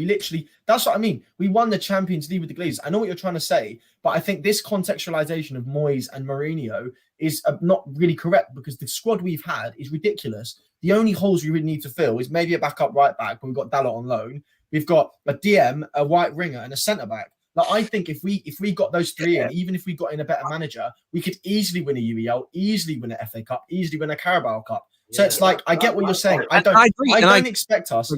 That's what I mean. We won the Champions League with the Glazers. I know what you're trying to say, but I think this contextualization of Moyes and Mourinho is not really correct, because the squad we've had is ridiculous. The only holes we really need to fill is maybe a backup right back, but we've got Dalot on loan. We've got a DM, a white ringer, and a centre back. Like, I think if we got those three in, even if we got in a better manager, we could easily win a UEL, easily win an FA Cup, easily win a Carabao Cup. So it's like, I get what you're saying. I don't expect us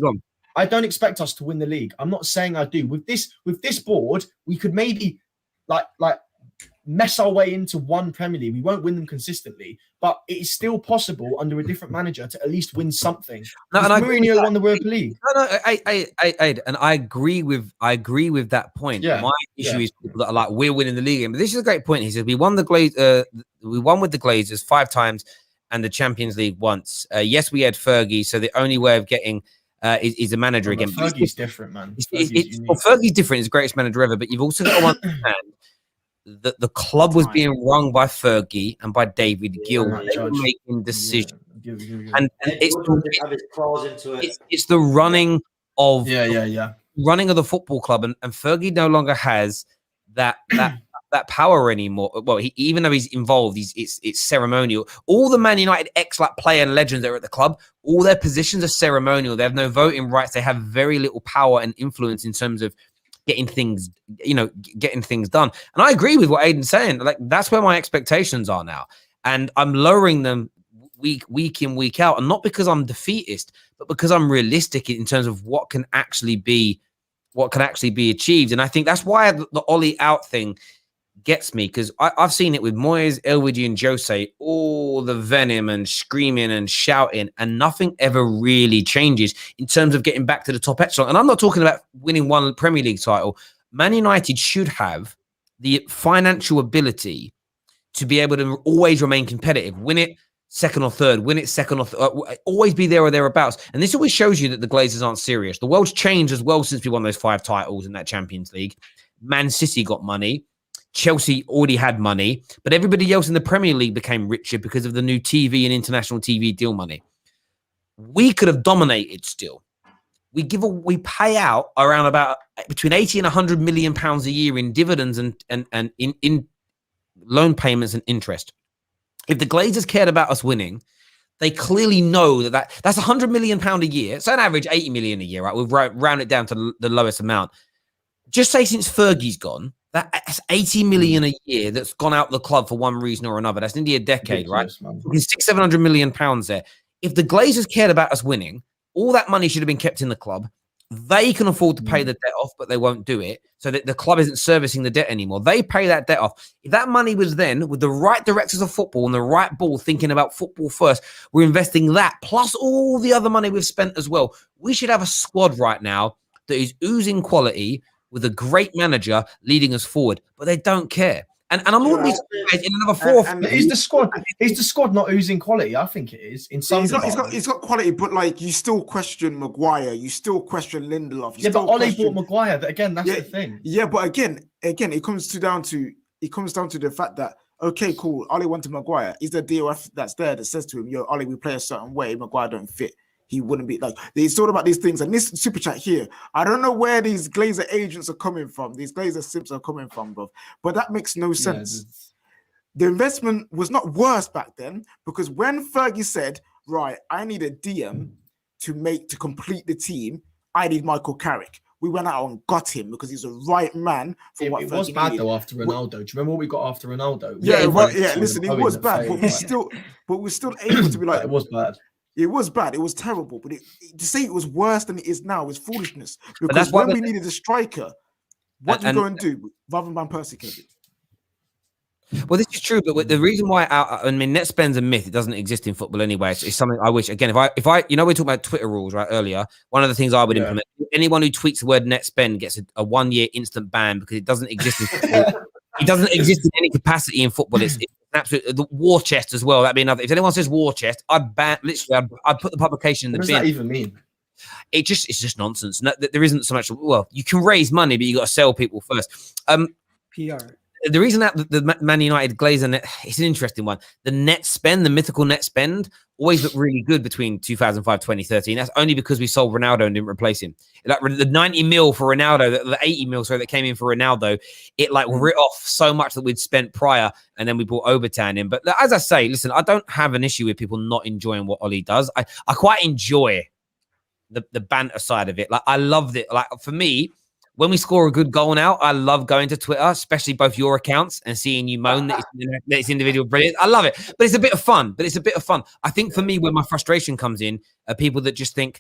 to win the league. I'm not saying I do. With this board, we could maybe like mess our way into one Premier League. We won't win them consistently, but it is still possible under a different manager to at least win something. No, and Mourinho won the Europa League. And I agree with that point. Yeah. My issue is people that are like, we're winning the league, but this is a great point. He says we won with the Glazers 5 times and the Champions League once. Yes, we had Fergie, so the only way of getting is a manager again. Fergie's different, man. Fergie's different. He's the greatest manager ever, but you've also got to understand that the club was being run by Fergie and by David Gill. They were making decisions. And it's the running of running of the football club, and Fergie no longer has that power anymore. Well, even though he's involved, it's ceremonial. All the Man United player and legends that are at the club, all their positions are ceremonial. They have no voting rights. They have very little power and influence in terms of getting things done. And I agree with what Aiden's saying. Like, that's where my expectations are now, and I'm lowering them week in, week out, and not because I'm defeatist, but because I'm realistic in terms of what can actually be achieved. And I think that's why the Ollie out thing gets me, because I've seen it with Moyes, Elwoody, and Jose, all the venom and screaming and shouting, and nothing ever really changes in terms of getting back to the top echelon. And I'm not talking about winning one Premier League title. Man United should have the financial ability to be able to always remain competitive, win it second or third, always be there or thereabouts. And this always shows you that the Glazers aren't serious. The world's changed as well since we won those 5 titles in that Champions League. Man City got money. Chelsea already had money, but everybody else in the Premier League became richer because of the new TV and international TV deal money. we could have dominated still. We pay out around about between 80 and 100 million pounds a year in dividends and in loan payments and interest. If the Glazers cared about us winning, they clearly know that's 100 million pound a year. So an average 80 million a year, right? We'll round it down to the lowest amount. Just say since Fergie's gone, that's 80 million a year that's gone out the club for one reason or another. That's nearly a decade, right? It's 600-700 million pounds there. If the Glazers cared about us winning, all that money should have been kept in the club. They can afford to pay the debt off, but they won't do it. So that the club isn't servicing the debt anymore. They pay that debt off. If that money was then with the right directors of football and the right ball thinking about football first, we're investing that plus all the other money we've spent as well. We should have a squad right now that is oozing quality with a great manager leading us forward, but they don't care. And I'm already in another 4 Is the squad not oozing quality? I think it is. In some, he's got quality, but like you still question Maguire, you still question Lindelof. But Ollie bought Maguire. But again, that's the thing. Yeah, but again, it comes down to the fact that okay, cool. Ollie wanted Maguire. Is there a deal that's there that says to him, "Yo, Ollie, we play a certain way. Maguire don't fit." He wouldn't be like it's all about these things. And this super chat here, I don't know where these Glazer agents are coming from. These Glazer simps are coming from, bro. But that makes no sense. The investment was not worse back then because when Fergie said, "Right, I need a DM to complete the team. I need Michael Carrick." We went out and got him because he's the right man for what Fergie was bad needed. Though after Ronaldo. Do you remember what we got after Ronaldo? Listen, it was bad, but we're still able to be like, it was bad. It was bad. It was terrible. But to say it was worse than it is now is foolishness. Because when we needed a striker, what did we go and do rather than Van Persie came in? Well, this is true, but the reason why net spend's a myth. It doesn't exist in football anyway. It's something I wish. Again, if I, we were talking about Twitter rules right earlier. One of the things I would implement: anyone who tweets the word net spend gets a 1-year instant ban because it doesn't exist in football. It doesn't exist in any capacity in football. It's absolute the war chest as well. That'd be another. If anyone says war chest, I'd ban. Literally, I'd put the publication in the bin. What does that even mean? It's just nonsense. No, there isn't so much. Well, you can raise money, but you got to sell people first. PR. The reason that the Man United Glazer net, it's an interesting one. The net spend, the mythical net spend, always looked really good between 2005 2013. That's only because we sold Ronaldo and didn't replace him. Like the 90 mil for Ronaldo, the 80 mil that came in for Ronaldo, it like writ off so much that we'd spent prior, and then we brought Obertan in. But as I say, listen, I don't have an issue with people not enjoying what Ollie does. I quite enjoy the banter side of it. Like I loved it. Like for me, when we score a good goal now, I love going to Twitter, especially both your accounts, and seeing you moan that it's individual brilliant. I love it. But it's a bit of fun. I think for me, where my frustration comes in are people that just think,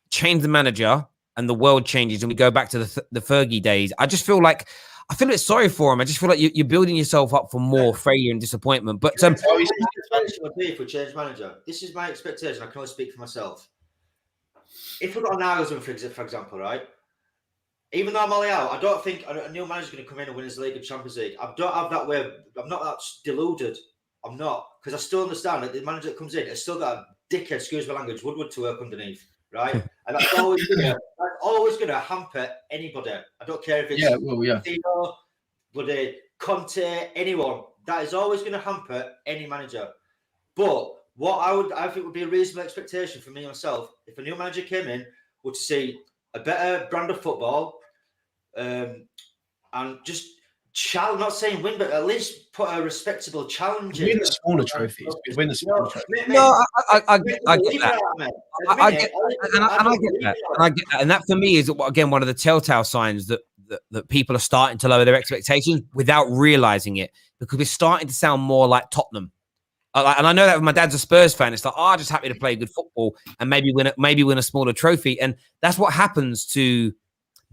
change the manager and the world changes and we go back to the Fergie days. I feel a bit sorry for him. I just feel like you're building yourself up for more failure and disappointment. But my expectation would be for change manager. This is my expectation. I can only speak for myself. If we've got an Nagelsmann, for example, right? Even though I'm Ollie out, I don't think a new manager's going to come in and win his league and Champions League. I don't have that way. I'm not that deluded. I'm not, because I still understand that the manager that comes in has still got a dickhead, excuse my language, Woodward to work underneath, right? And that's always going to hamper anybody. I don't care if it's Tino, bloody Kounde, anyone. That is always going to hamper any manager. But what I think would be a reasonable expectation for me myself, if a new manager came in, would to see a better brand of football, and just not saying win, but at least put a respectable challenge in. Win the smaller trophies. Win the smaller trophies. No, I get that. I get that. And that for me is, again, one of the telltale signs that people are starting to lower their expectations without realizing it, because we're starting to sound more like Tottenham. And I know that my dad's a Spurs fan. It's like, I'm just happy to play good football and maybe win a smaller trophy. And that's what happens to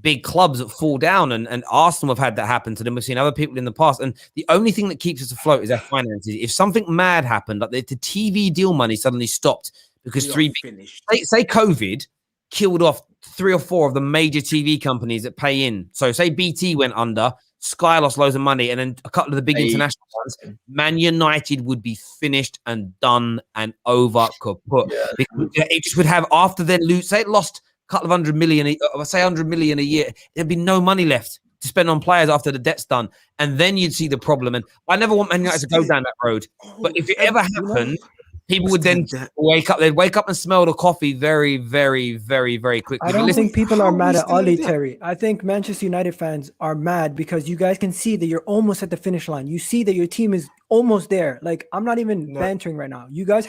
big clubs that fall down. And Arsenal have had that happen to them. We've seen other people in the past. And the only thing that keeps us afloat is our finances. If something mad happened, like the TV deal money suddenly stopped because say COVID killed off 3 or 4 of the major TV companies that pay in. So say BT went under, Sky lost loads of money, and then a couple of the big international ones, Man United would be finished and done and over kaput. Yeah. It just would have, after their lose, say it lost a couple of 100 million, say 100 million a year, there'd be no money left to spend on players after the debt's done. And then you'd see the problem. And I never want Man United to go down that road. But if it ever happened, People would then wake up. They'd wake up and smell the coffee very, very, very, very quickly. I don't think people are mad at Ollie, there? Terry. I think Manchester United fans are mad because you guys can see that you're almost at the finish line. You see that your team is almost there. Like, I'm not even bantering right now. You guys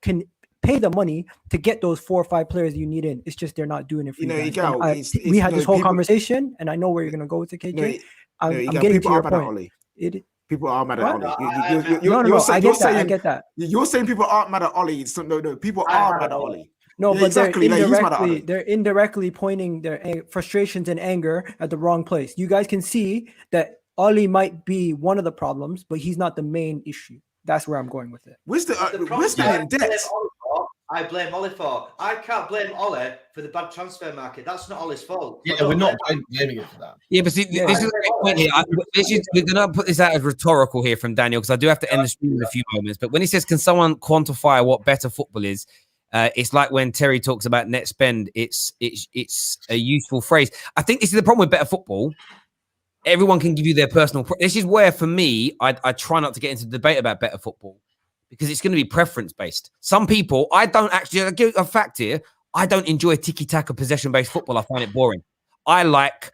can pay the money to get those 4 or 5 players that you need in. It's just they're not doing it for you guys. We had this whole conversation, and I know where you're going to go with it, KJ. I'm getting to your point. People are mad at Ollie. No, I get that. You're saying people aren't mad at Ollie. So, no, people are mad at Ollie. No, but exactly. they're indirectly pointing their frustrations and anger at the wrong place. You guys can see that Ollie might be one of the problems, but he's not the main issue. That's where I'm going with it. Where's the I blame Ollie for. I can't blame Ollie for the bad transfer market. That's not Ollie's fault. Yeah, we're not blaming it for that. Yeah, but see, this is a great point here. We're going to put this out as rhetorical here from Daniel, because I do have to end the stream in a few moments. But when he says, can someone quantify what better football is? It's like when Terry talks about net spend. It's a useful phrase. I think this is the problem with better football. Everyone can give you their personal. This is where, for me, I try not to get into the debate about better football, because it's going to be preference based. Some people, I don't actually, I'll give a fact here, I don't enjoy tiki-taka possession-based football. I find it boring. I like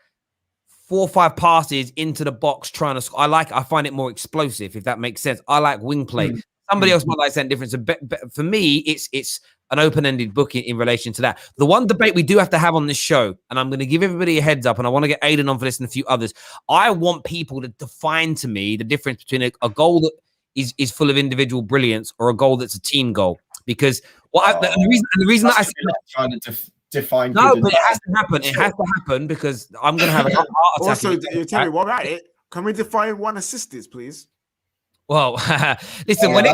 4 or 5 passes into the box trying to score. I find it more explosive, if that makes sense. I like wing play. Somebody else might like something different. So for me, it's an open-ended book in relation to that. The one debate we do have to have on this show, and I'm going to give everybody a heads up, and I want to get Aidan on for this and a few others. I want people to define to me the difference between a goal that is full of individual brilliance or a goal that's a team goal. Because the reason that I said trying to define. No, but it has to happen. It has to happen, because I'm going to have a heart attack. Also, you tell me, what about it? Can we define one assist is, please? Well, listen, when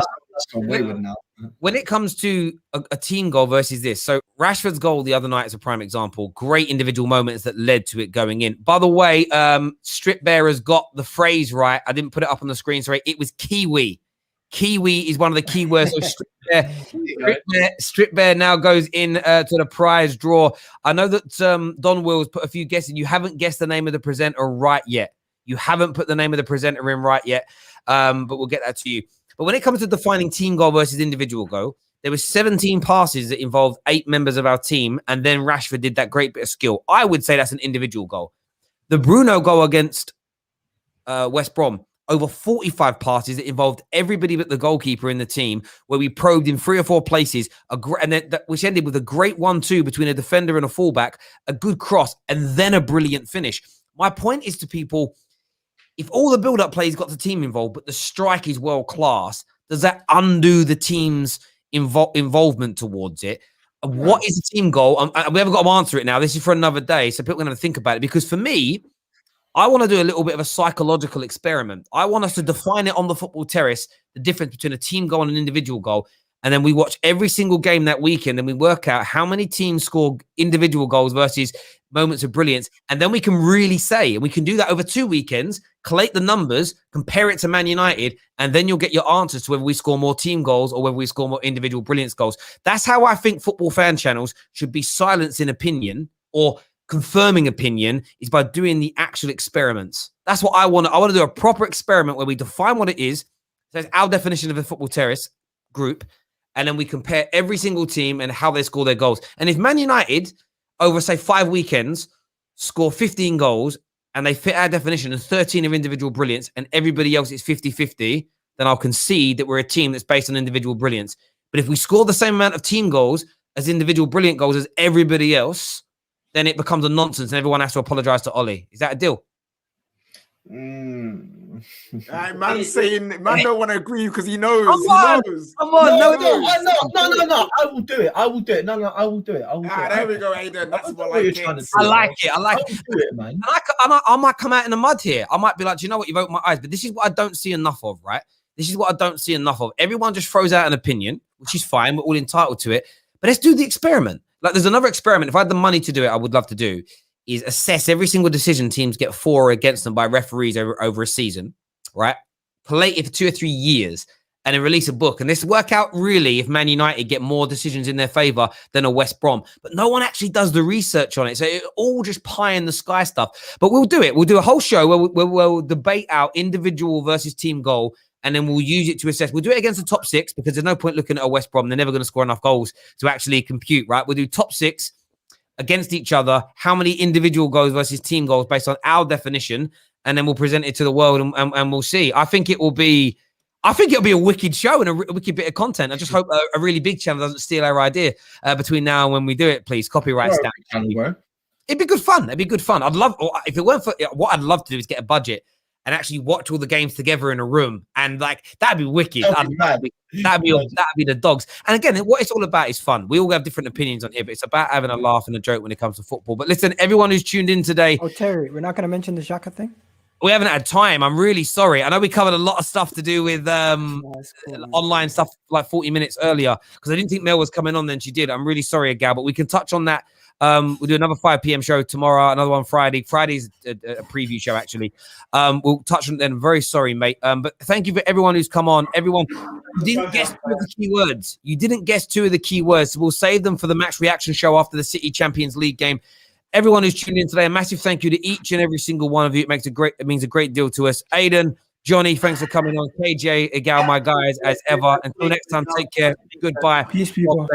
it comes to a team goal versus this, so Rashford's goal the other night is a prime example. Great individual moments that led to it going in. By the way, Strip Bear has got the phrase right. I didn't put it up on the screen, sorry. It was Kiwi. Kiwi is one of the key words. So Strip Bear now goes in to the prize draw. I know that Don Wills put a few guesses. You haven't guessed the name of the presenter right yet. You haven't put the name of the presenter in right yet, but we'll get that to you. But when it comes to defining team goal versus individual goal, there was 17 passes that involved 8 members of our team, and then Rashford did that great bit of skill. I would say that's an individual goal. The Bruno goal against West Brom, over 45 passes that involved everybody but the goalkeeper in the team, where we probed in 3 or 4 places, which ended with a great 1-2 between a defender and a fullback, a good cross, and then a brilliant finish. My point is to people, if all the build-up plays got the team involved, but the strike is world-class, does that undo the team's involvement towards it? What is the team goal? We haven't got to answer it now. This is for another day, so people are going to think about it. Because for me, I want to do a little bit of a psychological experiment. I want us to define it on the football terrace, the difference between a team goal and an individual goal. And then we watch every single game that weekend, and we work out how many teams score individual goals versus moments of brilliance. And then we can really say, and we can do that over 2 weekends, collate the numbers, compare it to Man United, and then you'll get your answers to whether we score more team goals or whether we score more individual brilliance goals. That's how I think football fan channels should be silencing opinion, or confirming opinion, is by doing the actual experiments. That's what I want. I want to do a proper experiment where we define what it is. That's our definition of a football terrace group. And then we compare every single team and how they score their goals. And if Man United, over, say, 5 weekends, score 15 goals and they fit our definition and 13 of individual brilliance, and everybody else is 50-50, then I'll concede that we're a team that's based on individual brilliance. But if we score the same amount of team goals as individual brilliant goals as everybody else, then it becomes a nonsense and everyone has to apologize to Ollie. Is that a deal? Man saying, man don't want to agree because he knows. Come on, no. I will do it. No, I will do it. There we go, Aidan. That's what I like it. I like it, man. And I might come out in the mud here. I might be like, do you know what? You've opened my eyes. But this is what I don't see enough of, right? This is what I don't see enough of. Everyone just throws out an opinion, which is fine. We're all entitled to it. But let's do the experiment. Like, there's another experiment. If I had the money to do it, I would love to do, is assess every single decision teams get for or against them by referees over a season, right? Play it for 2 or 3 years and then release a book. And this work out really if Man United get more decisions in their favor than a West Brom. But no one actually does the research on it. So it's all just pie in the sky stuff. But we'll do it. We'll do a whole show where we'll debate our individual versus team goal and then we'll use it to assess. We'll do it against the top 6 because there's no point looking at a West Brom. They're never going to score enough goals to actually compute, right? We'll do top 6 against each other, how many individual goals versus team goals based on our definition, and then we'll present it to the world and we'll see. I think it'll be a wicked show and a wicked bit of content. I just hope a really big channel doesn't steal our idea between now and when we do it, please. Copyright stamp. It'd be good fun. I'd love, if it weren't for what I'd love to do is get a budget and actually watch all the games together in a room, and like that'd be wicked. That'd be the dogs. And again, what it's all about is fun. We all have different opinions on here, but it's about having a laugh and a joke when it comes to football. But listen, everyone who's tuned in today. Oh, Terry, we're not going to mention the Xhaka thing. We haven't had time. I'm really sorry. I know we covered a lot of stuff to do with online stuff like 40 minutes earlier because I didn't think Mel was coming on. Then she did. I'm really sorry, Gal, but we can touch on that. We'll do another 5 p.m. show tomorrow, another one Friday. Friday's a preview show, actually. We'll touch on it then. I'm very sorry, mate. But thank you for everyone who's come on. Everyone, you didn't guess 2 of the keywords. You didn't guess 2 of the keywords. So we'll save them for the match reaction show after the City Champions League game. Everyone who's tuned in today, a massive thank you to each and every single one of you. It means a great deal to us. Aidan, Johnny, thanks for coming on. KJ, Egal, my guys, as ever. Until next time, take care. Goodbye. Peace, people.